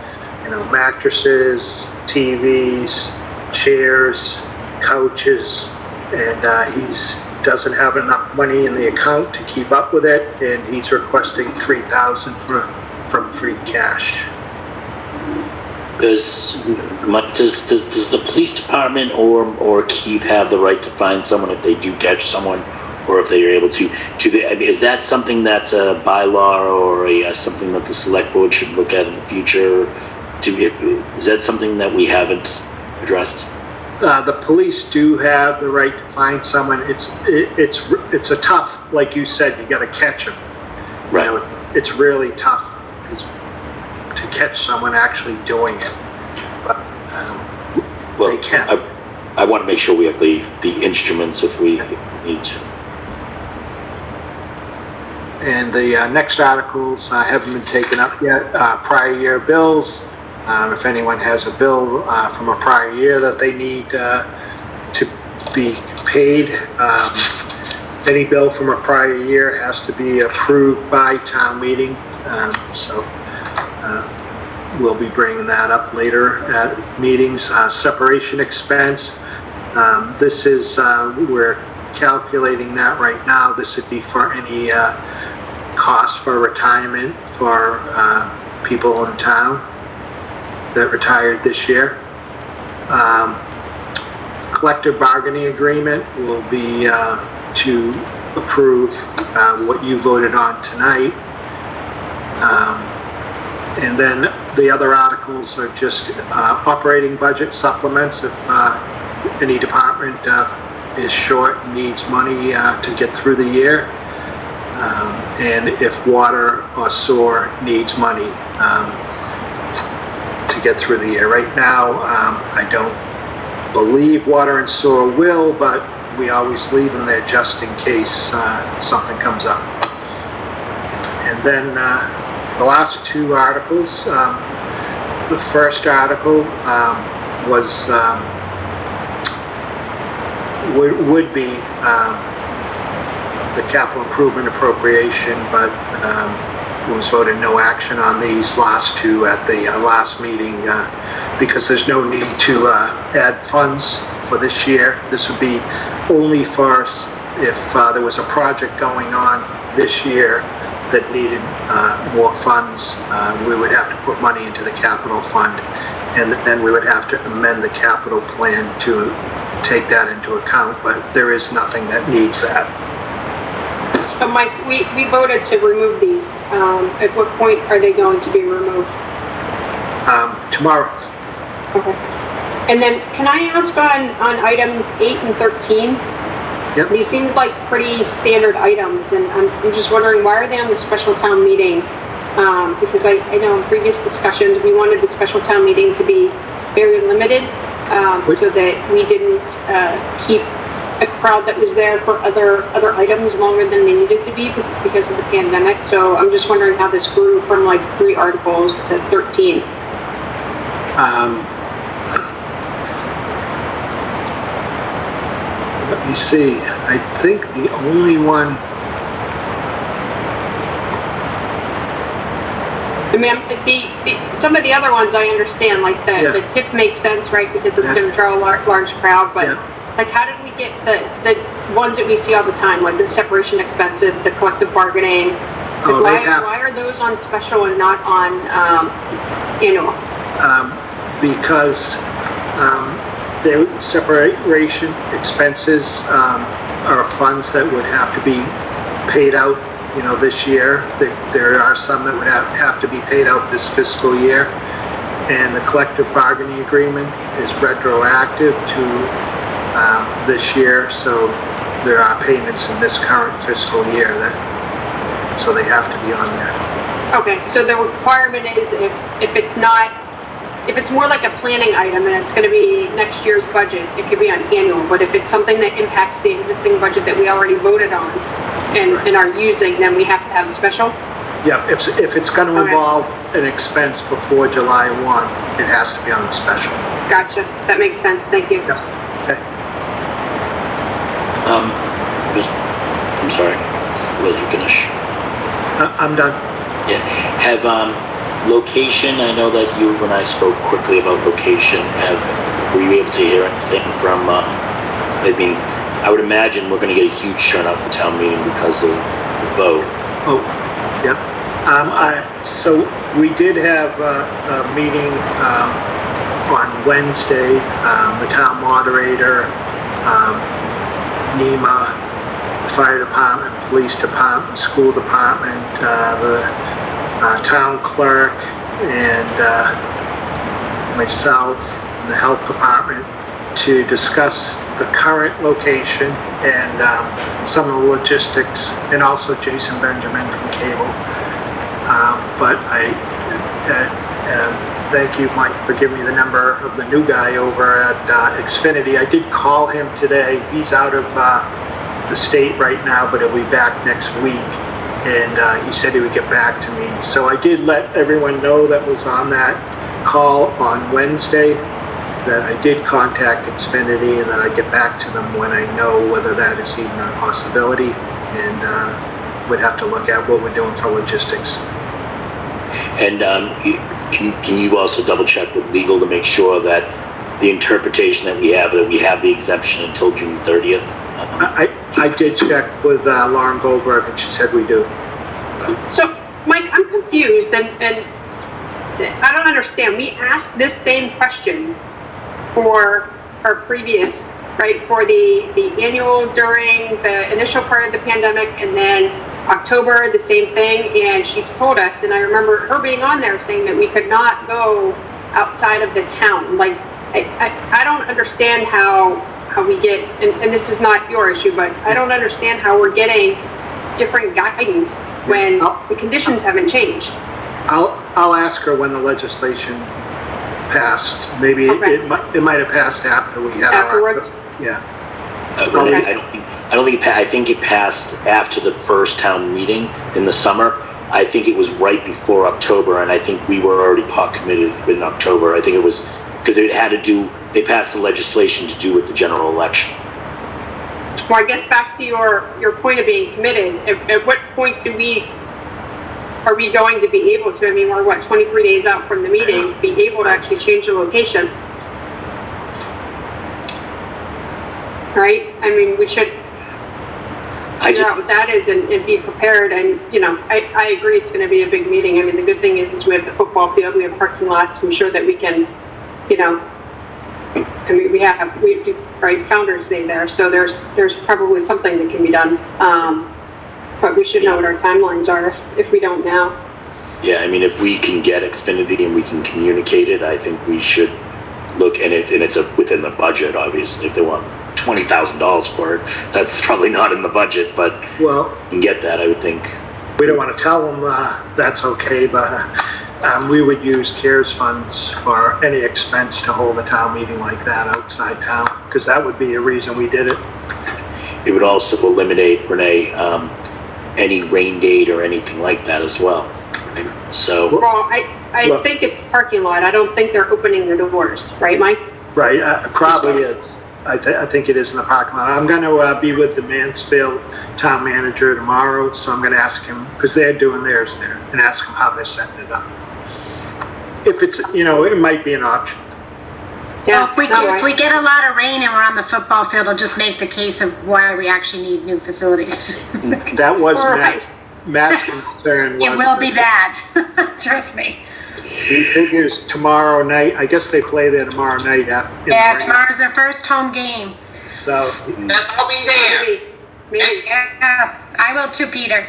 You know, mattresses, TVs, chairs, couches, and he doesn't have enough money in the account to keep up with it, and he's requesting $3,000 from free cash. Does the police department or Keith have the right to fine someone if they do catch someone, or if they are able to? Is that something that's a bylaw or something that the select board should look at in the future? Is that something that we haven't addressed? The police do have the right to fine someone. It's a tough, like you said, you got to catch them. Right. You know, it's really tough to catch someone actually doing it, but they can. I want to make sure we have the instruments if we need to. And the next articles haven't been taken up yet. Prior year bills. If anyone has a bill from a prior year that they need to be paid, any bill from a prior year has to be approved by town meeting. So we'll be bringing that up later at meetings. Separation expense. This is, we're calculating that right now. This would be for any cost for retirement for people in town that retired this year. Collective bargaining agreement will be to approve what you voted on tonight. And then the other articles are just operating budget supplements if any department is short and needs money to get through the year. And if water or sewer needs money to get through the year. Right now, I don't believe water and sewer will, but we always leave them there just in case something comes up. And then the last two articles, the first article was would be the capital improvement appropriation, but it was voted no action on these last two at the last meeting because there's no need to add funds for this year. This would be only for if there was a project going on this year that needed more funds. We would have to put money into the capital fund, and then we would have to amend the capital plan to take that into account, but there is nothing that needs that. So Mike, we voted to remove these. At what point are they going to be removed? Tomorrow. Okay. And then can I ask on items 8 and 13? Yep. These seem like pretty standard items, and I'm just wondering, why are they on the special town meeting? Because I know in previous discussions, we wanted the special town meeting to be very limited, so that we didn't keep a crowd that was there for other items longer than they needed to be because of the pandemic. So I'm just wondering how this grew from like 3 articles to 13. Let me see. I think the only one. I mean, some of the other ones I understand, like the tip makes sense, right? Because it's going to draw a large crowd. But like, how did we get the ones that we see all the time, like the separation expenses, the collective bargaining. Oh, Why are those on special and not on annual? Because their separation expenses are funds that would have to be paid out, this year. There are some that would have to be paid out this fiscal year. And the collective bargaining agreement is retroactive to this year, so there are payments in this current fiscal year so they have to be on there. Okay, so the requirement is if it's more like a planning item and it's going to be next year's budget, it could be on annual. But if it's something that impacts the existing budget that we already voted on and are using, then we have to have a special? Yeah, if it's going to involve an expense before July 1, it has to be on the special. Gotcha. That makes sense. Thank you. Yeah. Okay. I'm sorry. Will you finish? I'm done. Yeah. Have location. I know that you and I spoke quickly about location. Were you able to hear anything from? I would imagine we're going to get a huge turnout for town meeting because of the vote. Oh, yep. So we did have a meeting on Wednesday. The town moderator, NEMA, the fire department, police department, school department, the town clerk, and myself, and the health department, to discuss the current location and some of the logistics, and also Jason Benjamin from Cable. But thank you, Mike, for giving me the number of the new guy over at Xfinity. I did call him today. He's out of the state right now, but he'll be back next week. And he said he would get back to me. So I did let everyone know that was on that call on Wednesday that I did contact Xfinity and that I'd get back to them when I know whether that is even a possibility. And we'd have to look at what we're doing for logistics. And can you also double check with legal to make sure that the interpretation that we have the exemption until June 30th? I did check with Lauren Goldberg, and she said we do. So, Mike, I'm confused, and I don't understand. We asked this same question for our previous, right, for the annual during the initial part of the pandemic, and then October, the same thing, and she told us, and I remember her being on there saying that we could not go outside of the town. Like, I don't understand how we get, and this is not your issue, but I don't understand how we're getting different guidance when the conditions haven't changed. I'll ask her when the legislation passed. Maybe it might have passed after we had afterwards. I think it passed after the first town meeting in the summer. I think it was right before October, and I think we were already pot committed in October. I think it was because they passed the legislation to do with the general election. Well, I guess back to your point of being committed, at what point are we going to be able to, I mean, we're 23 days out from the meeting, be able to actually change the location? Right? I mean, we should figure out what that is and be prepared. And, I agree it's going to be a big meeting. I mean, the good thing is we have the football field, we have parking lots. I'm sure that we can, I mean, we do, right, Founders Day there. So there's probably something that can be done. But we should know what our timelines are if we don't now. Yeah, I mean, if we can get Xfinity and we can communicate it, I think we should look at it, and it's within the budget, obviously. If they want $20,000 for it, that's probably not in the budget, but you can get that, I would think. We don't want to tell them that's okay, but we would use CARES funds for any expense to hold a town meeting like that outside town, because that would be a reason we did it. It would also eliminate, Renee, any rain date or anything like that as well. Right? So. Well, I think it's parking lot. I don't think they're opening the doors, right, Mike? Right, probably is. I think it is in the parking lot. I'm going to be with the Mansfield town manager tomorrow, so I'm going to ask him, because they're doing theirs there, and ask him how they're setting it up. If it's, it might be an option. Well, if Yeah, we get a lot of rain and we're on the football field, it'll just make the case of why we actually need new facilities. That was Right. Matt's concern. It will be bad, trust me. He figures tomorrow night, I guess they play there tomorrow night. Yeah, tomorrow's their first home game. So, I'll be there. Maybe. Yes, I will too, Peter.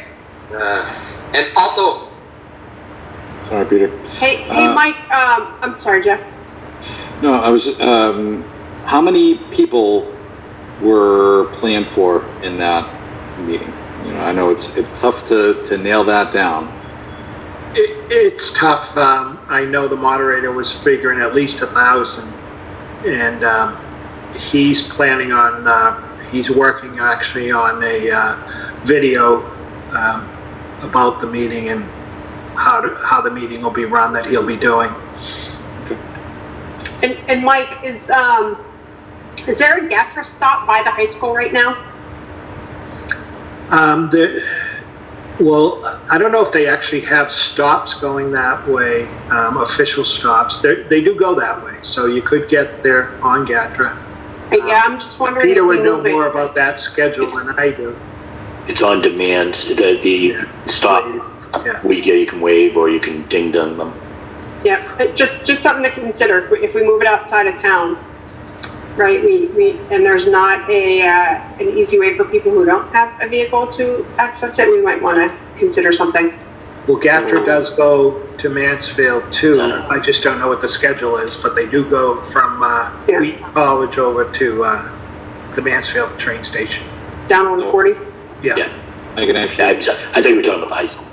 And also, Sorry, Peter. Hey, Mike, I'm sorry, Jeff. No, I was just, how many people were planned for in that meeting? You know, I know it's tough to nail that down. it's tough. I know the moderator was figuring at least 1,000, and he's planning on, he's working actually on a video about the meeting and how the meeting will be run that he'll be doing. And Mike, is there a GATRA stop by the high school right now? Well, I don't know if they actually have stops going that way, official stops. They do go that way, so you could get there on GATRA. Yeah, I'm just wondering. Peter if would we know move it. more about that schedule than I do. It's on demand. The stop, Yeah. you can wave or you can ding dong them. Yeah, just something to consider. If we move it outside of town, right? And there's not an easy way for people who don't have a vehicle to access it. We might want to consider something. Well, GATRA does go to Mansfield too. I just don't know what the schedule is, but they do go from Wheaton College over to the Mansfield train station. Down on 40. Yeah. I can actually. I thought you were talking about the high school.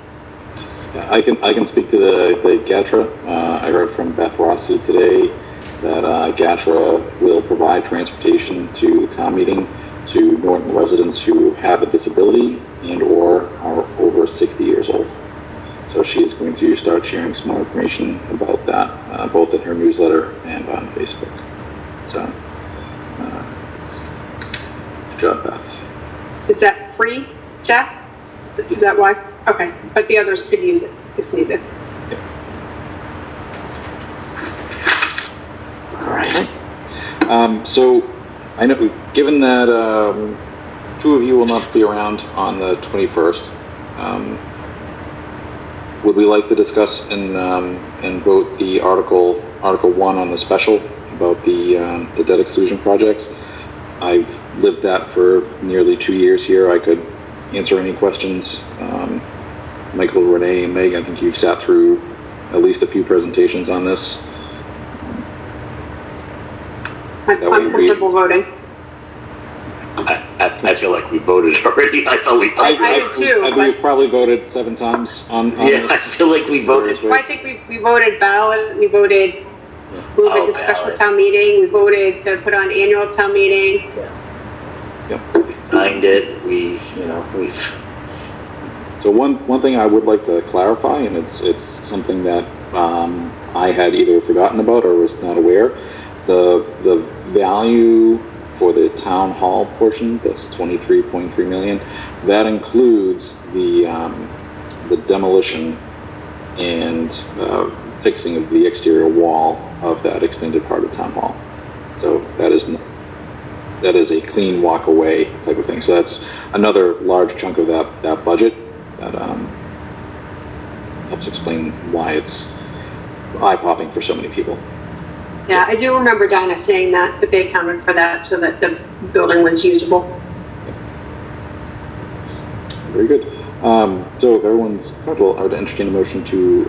Yeah, I can speak to the GATRA. I heard from Beth Rossi today that GATRA will provide transportation to the town meeting to Norton residents who have a disability and or are over 60 years old. So she is going to start sharing some more information about that, both in her newsletter and on Facebook. So, good job, Beth. Is that free, Jeff? Is that why? Okay, but the others could use it if needed. All right. So I know, given that two of you will not be around on the 21st, would we like to discuss and vote the Article 1 on the special about the debt exclusion projects? I've lived that for nearly 2 years here. I could answer any questions. Michael, Renee, and Meg, I think you've sat through at least a few presentations on this. I'm comfortable voting. I feel like we voted already. I thought we voted. I do too. We've probably voted 7 times on yeah, this. I feel like we voted. Well, I think we voted ballot, we voted move it to special town meeting, we voted to put on annual town meeting. Yep. We signed it. We've. So one thing I would like to clarify, and it's something that I had either forgotten about or was not aware, the value for the town hall portion, this 23.3 million, that includes the demolition and fixing of the exterior wall of that extended part of town hall. So that is a clean walk away type of thing. So that's another large chunk of that budget that helps explain why it's eye-popping for so many people. Yeah, I do remember Dinah saying that they accounted for that so that the building was usable. Very good. So if everyone's comfortable, I would entertain a motion to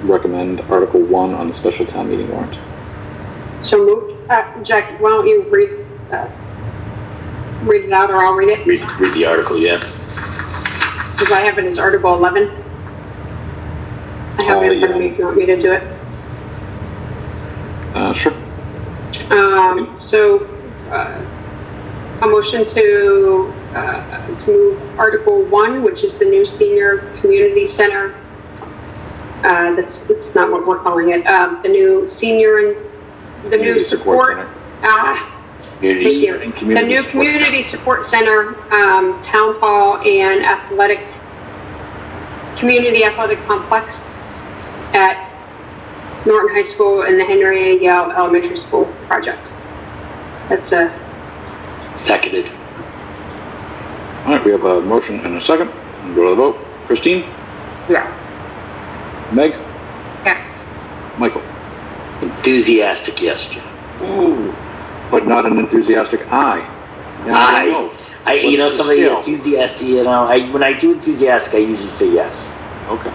recommend Article 1 on the special town meeting warrant. So moved. Jack, why don't you read it out, or I'll read it? Read the article, yeah. Because I have it as Article 11. I have it in front of me if you want me to do it. Sure. So, a motion to move Article 1, which is the new senior community center. That's not what we're calling it. The new senior and the new support. The new community support center, town hall, and community athletic complex at Norton High School and the Henry A. Yale Elementary School projects. That's a Seconded. All right, we have a motion and a second. We'll go to the vote. Christine? Yes. Meg? Yes. Michael? Enthusiastic yes, Jim. Ooh, but not an enthusiastic aye. Yeah, I don't know. You know, What's the somebody scale? enthusiastic, you know, when I do enthusiastic, I usually say yes. Okay.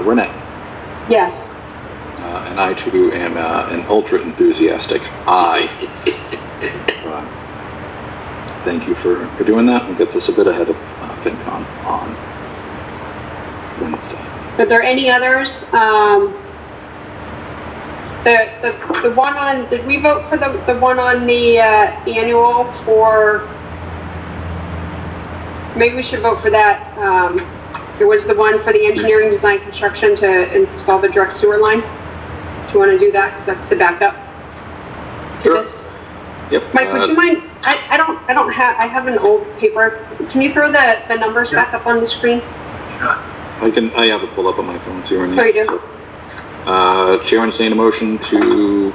Renee? yes. And I too am an ultra enthusiastic aye. Thank you for doing that. It gets us a bit ahead of FinCon on Wednesday. Are there any others? The one on, did we vote for the one on the annual for, maybe we should vote for that. There was the one for the engineering design construction to install the direct sewer line. Do you want to do that? Because that's the backup to Sure. this. Yep. Mike, would you mind? I have an old paper. Can you throw the numbers back up on the screen? I have it pulled up on my phone too. Oh, you do? Chair entertain a motion to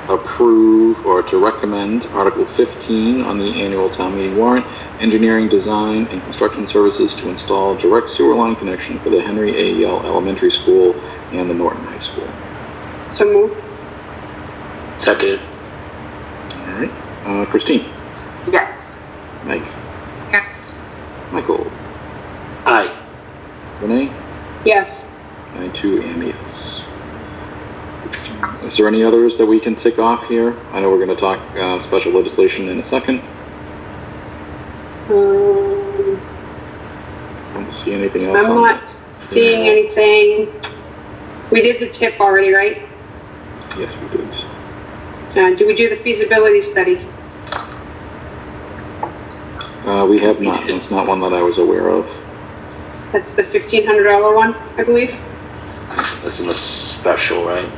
approve or to recommend Article 15 on the annual town meeting warrant, engineering, design, and construction services to install direct sewer line connection for the Henry A. Yale Elementary School and the Norton High School. So move. Seconded. All right. Christine? Yes. Meg? Yes. Michael? Aye. Renee? Yes. I too am yes. Is there any others that we can tick off here? I know we're going to talk special legislation in a second. Don't see anything else. I'm not seeing anything. We did the tip already, right? Yes, we did. Do we do the feasibility study? We have not. That's not one that I was aware of. That's the $1,500 one, I believe. That's in the special, right?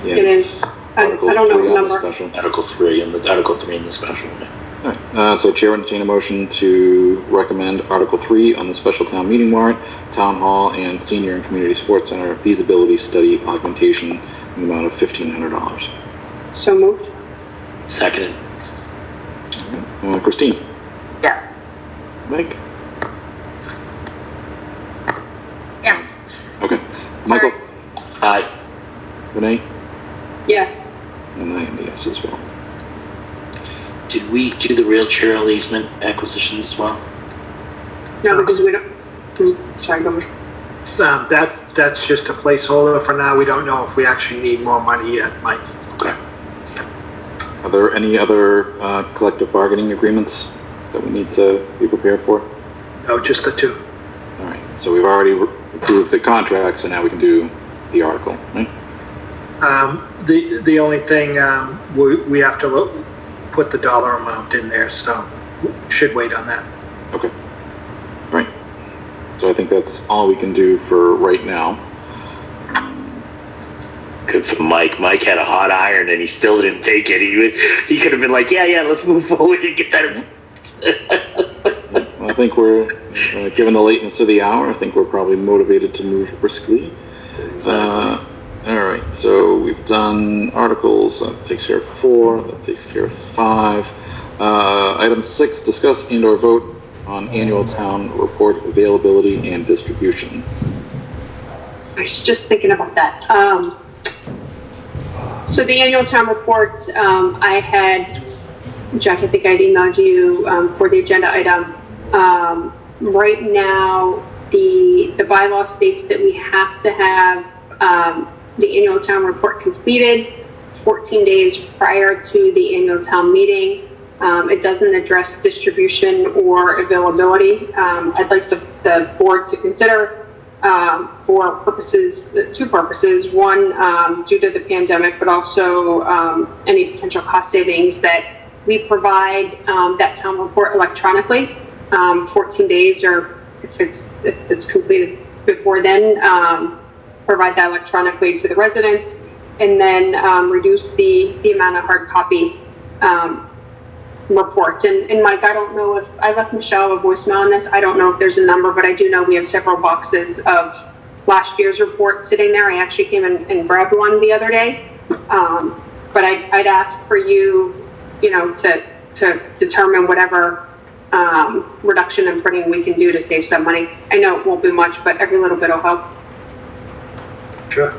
Yeah, It is. I don't know Article 3 the on number. special. Article 3 and the Article 3 in the special. All right. So Chair will entertain a motion to recommend Article 3 on the special town meeting warrant, Town Hall and Senior and Community Sports Center feasibility study augmentation in the amount of $1,500. So moved. Seconded. Christine? Yes. Meg? Yes. Okay. Michael? Aye. Renee? Yes. And I am the yes as well. Did we do the rail trail easement acquisitions as well? No, because we don't. Sorry, go ahead. That's just a placeholder for now. We don't know if we actually need more money yet, Mike. Okay. Are there any other collective bargaining agreements that we need to be prepared for? No, just the two. All right. So we've already approved the contract, so now we can do the article, right? The only thing, we have to put the dollar amount in there, so should wait on that. Okay. Right. So I think that's all we can do for right now. Good for Mike. Mike had a hot iron and he still didn't take it. He could have been like, yeah, let's move forward and get that. I think we're, given the lateness of the hour, I think we're probably motivated to move briskly. All right, so we've done articles. That takes care of 4. That takes care of 5. Item 6, discuss and/or vote on annual town report availability and distribution. I was just thinking about that. So the annual town report, I had, Jack, I think I'd emailed you for the agenda item. Right now, the bylaw states that we have to have the annual town report completed 14 days prior to the annual town meeting. It doesn't address distribution or availability. I'd like the board to consider for purposes, 2 purposes. One, due to the pandemic, but also any potential cost savings, that we provide that town report electronically 14 days, or if it's completed before then, provide that electronically to the residents, and then reduce the amount of hard copy reports. And Mike, I don't know if I left Michelle a voicemail on this. I don't know if there's a number, but I do know we have several boxes of last year's report sitting there. I actually came and grabbed one the other day. But I'd ask for you, to determine whatever reduction in printing we can do to save some money. I know it won't be much, but every little bit will help. Sure.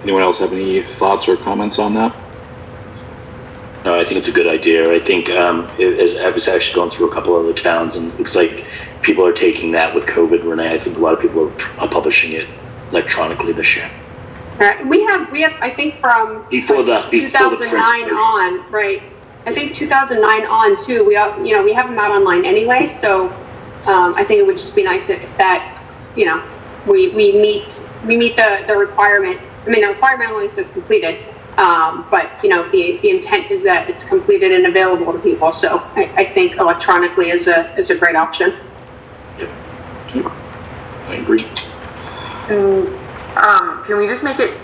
Anyone else have any thoughts or comments on that? No, I think it's a good idea. I think as I was actually going through a couple other towns, and it looks like people are taking that with COVID, Renee. I think a lot of people are publishing it electronically this year. We have, I think from Before the 2009 on, right? I think 2009 on too. We have them out online anyway, so I think it would just be nice if that, we meet the requirement. I mean, the requirement only says completed, but the intent is that it's completed and available to people. So I think electronically is a great option. I agree. Can we just make it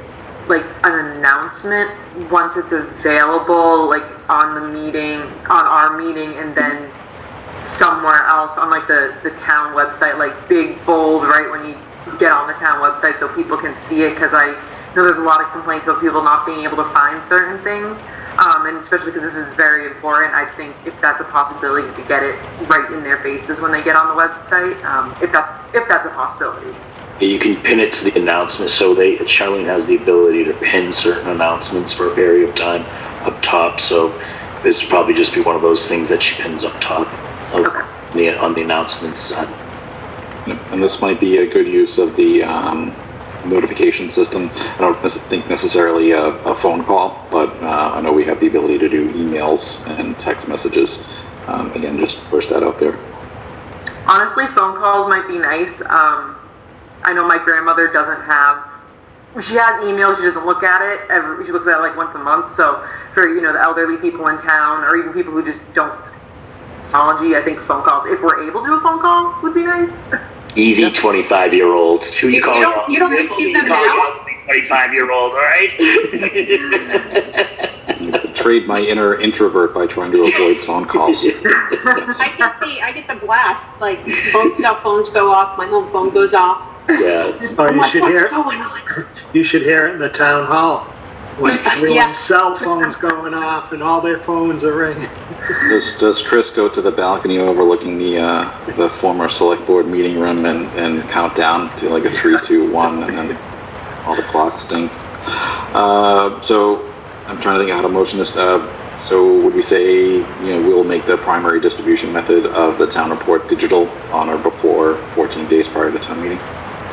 like an announcement once it's available, like on our meeting, and then somewhere else on like the town website, like big bold right when you get on the town website so people can see it? Because I know there's a lot of complaints about people not being able to find certain things, and especially because this is very important. I think if that's a possibility to get it right in their faces when they get on the website, if that's a possibility. You can pin it to the announcement, so Charlene has the ability to pin certain announcements for a period of time up top. So this would probably just be one of those things that she pins up top on the announcements side. And this might be a good use of the notification system. I don't think necessarily a phone call, but I know we have the ability to do emails and text messages. Again, just push that out there. Honestly, phone calls might be nice. I know my grandmother she has email, she doesn't look at it. She looks at it like once a month. So for, the elderly people in town, or even people who just don't technology, I think phone calls, if we're able to do a phone call, would be nice. Easy 25-year-olds. Who you call? You don't receive them now? 25-year-old, all right? Trade my inner introvert by trying to avoid phone calls. I get the blast, like both cell phones go off, my home phone goes off. Yeah. Oh, you should hear What's going on? You should hear it in the town hall. When everyone's cell phones going off and all their phones are ringing. Does Chris go to the balcony overlooking the former SelectBoard meeting room and count down to like a 3, 2, 1, and then all the clocks ding? So I'm trying to think of how to motion this. So would we say, we'll make the primary distribution method of the town report digital on or before 14 days prior to town meeting?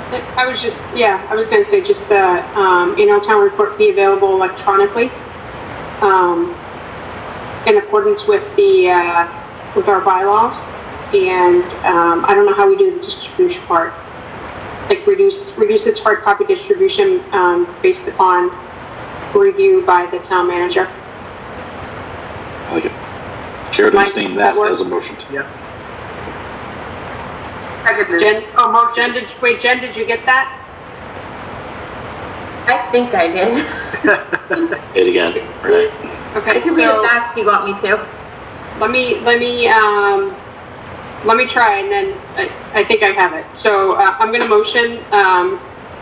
I was going to say just the annual town report be available electronically in accordance with with our bylaws, and I don't know how we do the distribution part, like reduce its hard copy distribution based upon review by the town manager. I like it. Chair to abstain that as a motion. Yeah. Jen, did you get that? I think I did. Hit again, right? Okay, I can read it back if you want me to. Let me try, and then I think I have it. So I'm going to motion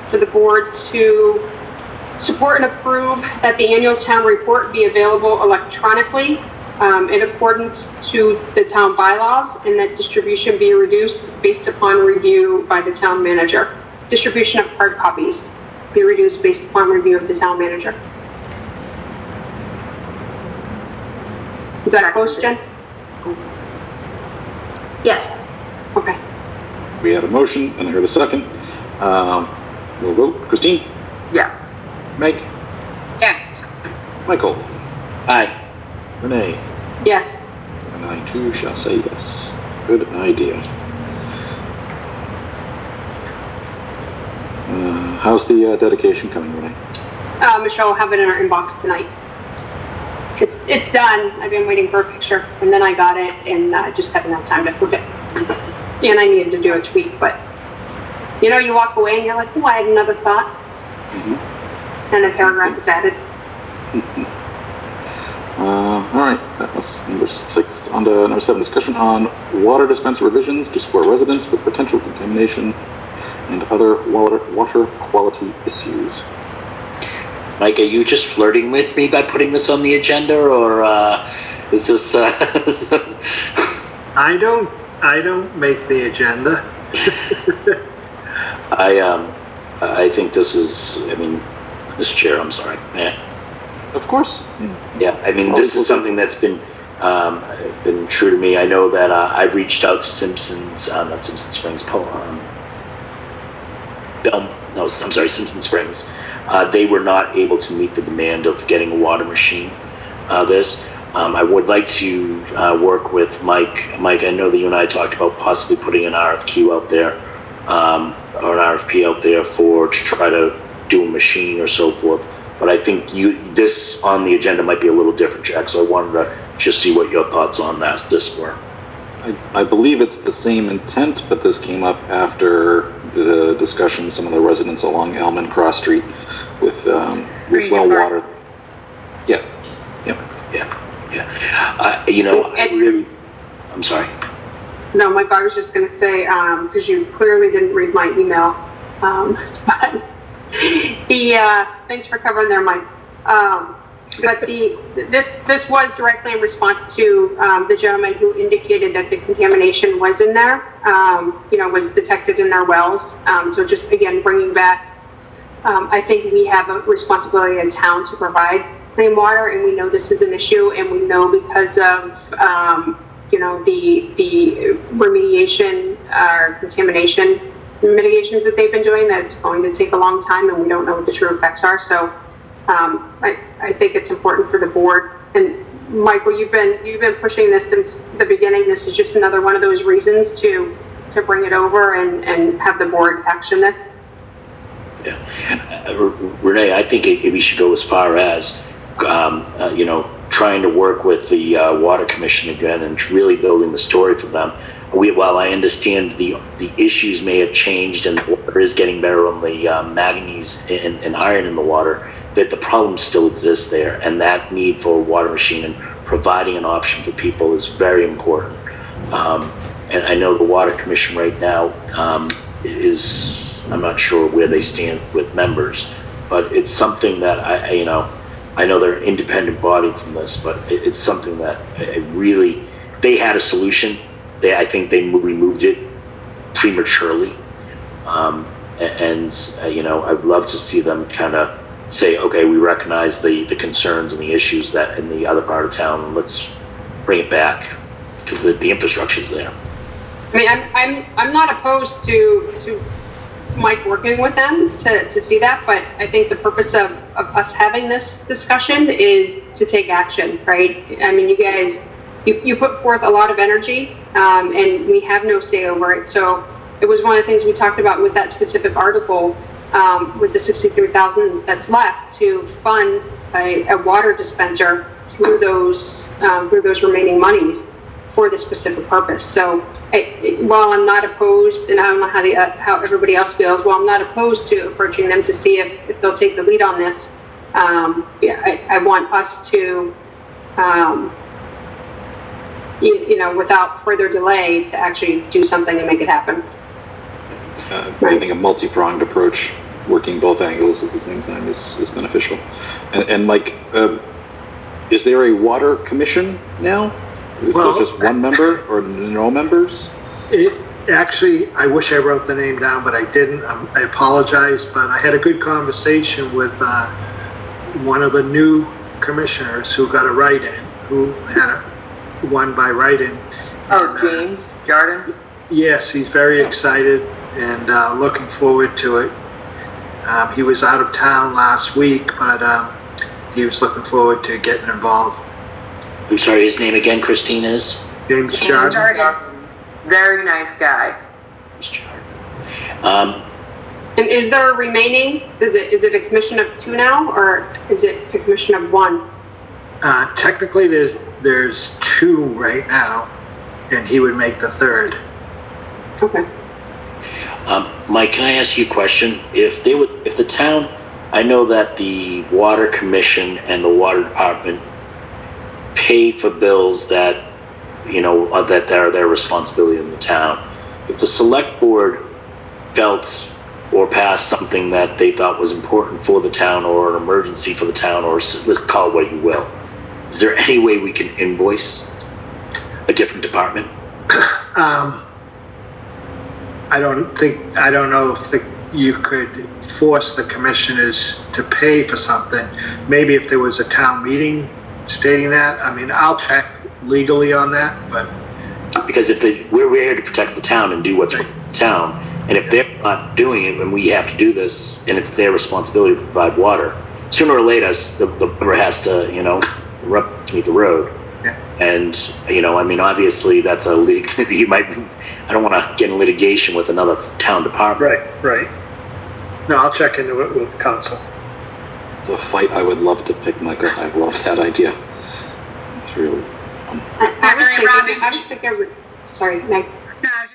for the board to support and approve that the annual town report be available electronically in accordance to the town bylaws, and that distribution be reduced based upon review by the town manager. Distribution of hard copies be reduced based upon review of the town manager. Is that close, Jen? Yes. Okay. We had a motion and I heard a second. We'll vote. Christine? Yeah. Meg? Yes. Michael? Aye. Renee? Yes. And I too shall say yes. Good idea. How's the dedication coming, Renee? Michelle will have it in our inbox tonight. It's done. I've been waiting for a picture, and then I got it, and just haven't had time to flip it. And I needed to do a tweak, but you walk away and you're like, oh, I had another thought. Mm-hmm. And a paragraph is added. All right, that was number 6 on to number 7, discussion on water dispenser revisions to support residents with potential contamination and other water quality issues. Mike, are you just flirting with me by putting this on the agenda, or is this? I don't make the agenda. I think this is. I mean, Mr. Chair, I'm sorry. Yeah. Of course. Yeah. I mean, this is something that's been true to me. I know that I've reached out to Simpson Springs. Simpson Springs. They were not able to meet the demand of getting a water machine. I would like to work with Mike. Mike, I know that you and I talked about possibly putting an RFQ out there, or an RFP out there to try to do a machine or so forth. But I think this on the agenda might be a little different, Jack. So I wanted to just see what your thoughts on this were. I believe it's the same intent, but this came up after the discussion, some of the residents along Elman Cross Street with well water. Yeah. I'm sorry. No, Mike, I was just going to say, because you clearly didn't read my email, but thanks for covering there, Mike. But this was directly in response to the gentleman who indicated that the contamination was in there, was detected in their wells. So just again, bringing back, I think we have a responsibility in town to provide clean water, and we know this is an issue, and we know because of the remediation or contamination mitigations that they've been doing, that it's going to take a long time, and we don't know what the true effects are. So I think it's important for the board. And Michael, you've been pushing this since the beginning. This is just another one of those reasons to bring it over and have the board action this. Yeah, Renee, I think we should go as far as trying to work with the Water Commission again and really building the story for them. While I understand the issues may have changed and the water is getting better on the manganese and iron in the water, that the problem still exists there, and that need for a water machine and providing an option for people is very important. And I know the Water Commission right now I'm not sure where they stand with members, but it's something that I know they're an independent body from this, but it's something that they had a solution. I think they removed it prematurely. I'd love to see them kind of say, okay, we recognize the concerns and the issues that in the other part of town, let's bring it back, because the infrastructure's there. I mean, I'm not opposed to Mike working with them to see that, but I think the purpose of us having this discussion is to take action, right? I mean, you guys, you put forth a lot of energy, and we have no say over it. So it was one of the things we talked about with that specific article, with the $63,000 that's left to fund a water dispenser through those remaining monies for the specific purpose. So while I'm not opposed, and I don't know how everybody else feels, while I'm not opposed to approaching them to see if they'll take the lead on this, I want us to, without further delay, to actually do something and make it happen. I think a multi-pronged approach, working both angles at the same time, is beneficial. And Mike, is there a water commission now? Is there just one member or no members? Actually, I wish I wrote the name down, but I didn't. I apologize, but I had a good conversation with one of the new commissioners who got a write-in, who had won by write-in. Oh, James Jordan? Yes, he's very excited and looking forward to it. He was out of town last week, but he was looking forward to getting involved. I'm sorry, his name again, Christine, is? James Jordan. Very nice guy. And is there a remaining, is it a commission of 2 now, or is it a commission of 1? Technically, there's 2 right now, and he would make the 3rd. Okay. Mike, can I ask you a question? If the town, I know that the Water Commission and the Water Department pay for bills that that are their responsibility in the town. If the select board felt or passed something that they thought was important for the town or an emergency for the town, or let's call it what you will, is there any way we can invoice a different department? I don't know if you could force the commissioners to pay for something. Maybe if there was a town meeting stating that. I mean, I'll check legally on that, but. Because we're here to protect the town and do what's right for the town, and if they're not doing it, and we have to do this, and it's their responsibility to provide water, sooner or later, the river has to, erupt to meet the road. Yeah. And, obviously that's a leak. I don't want to get in litigation with another town department. Right. No, I'll check into it with council. The fight I would love to pick, Michael. I love that idea. It's really. I was thinking, sorry, Meg. No,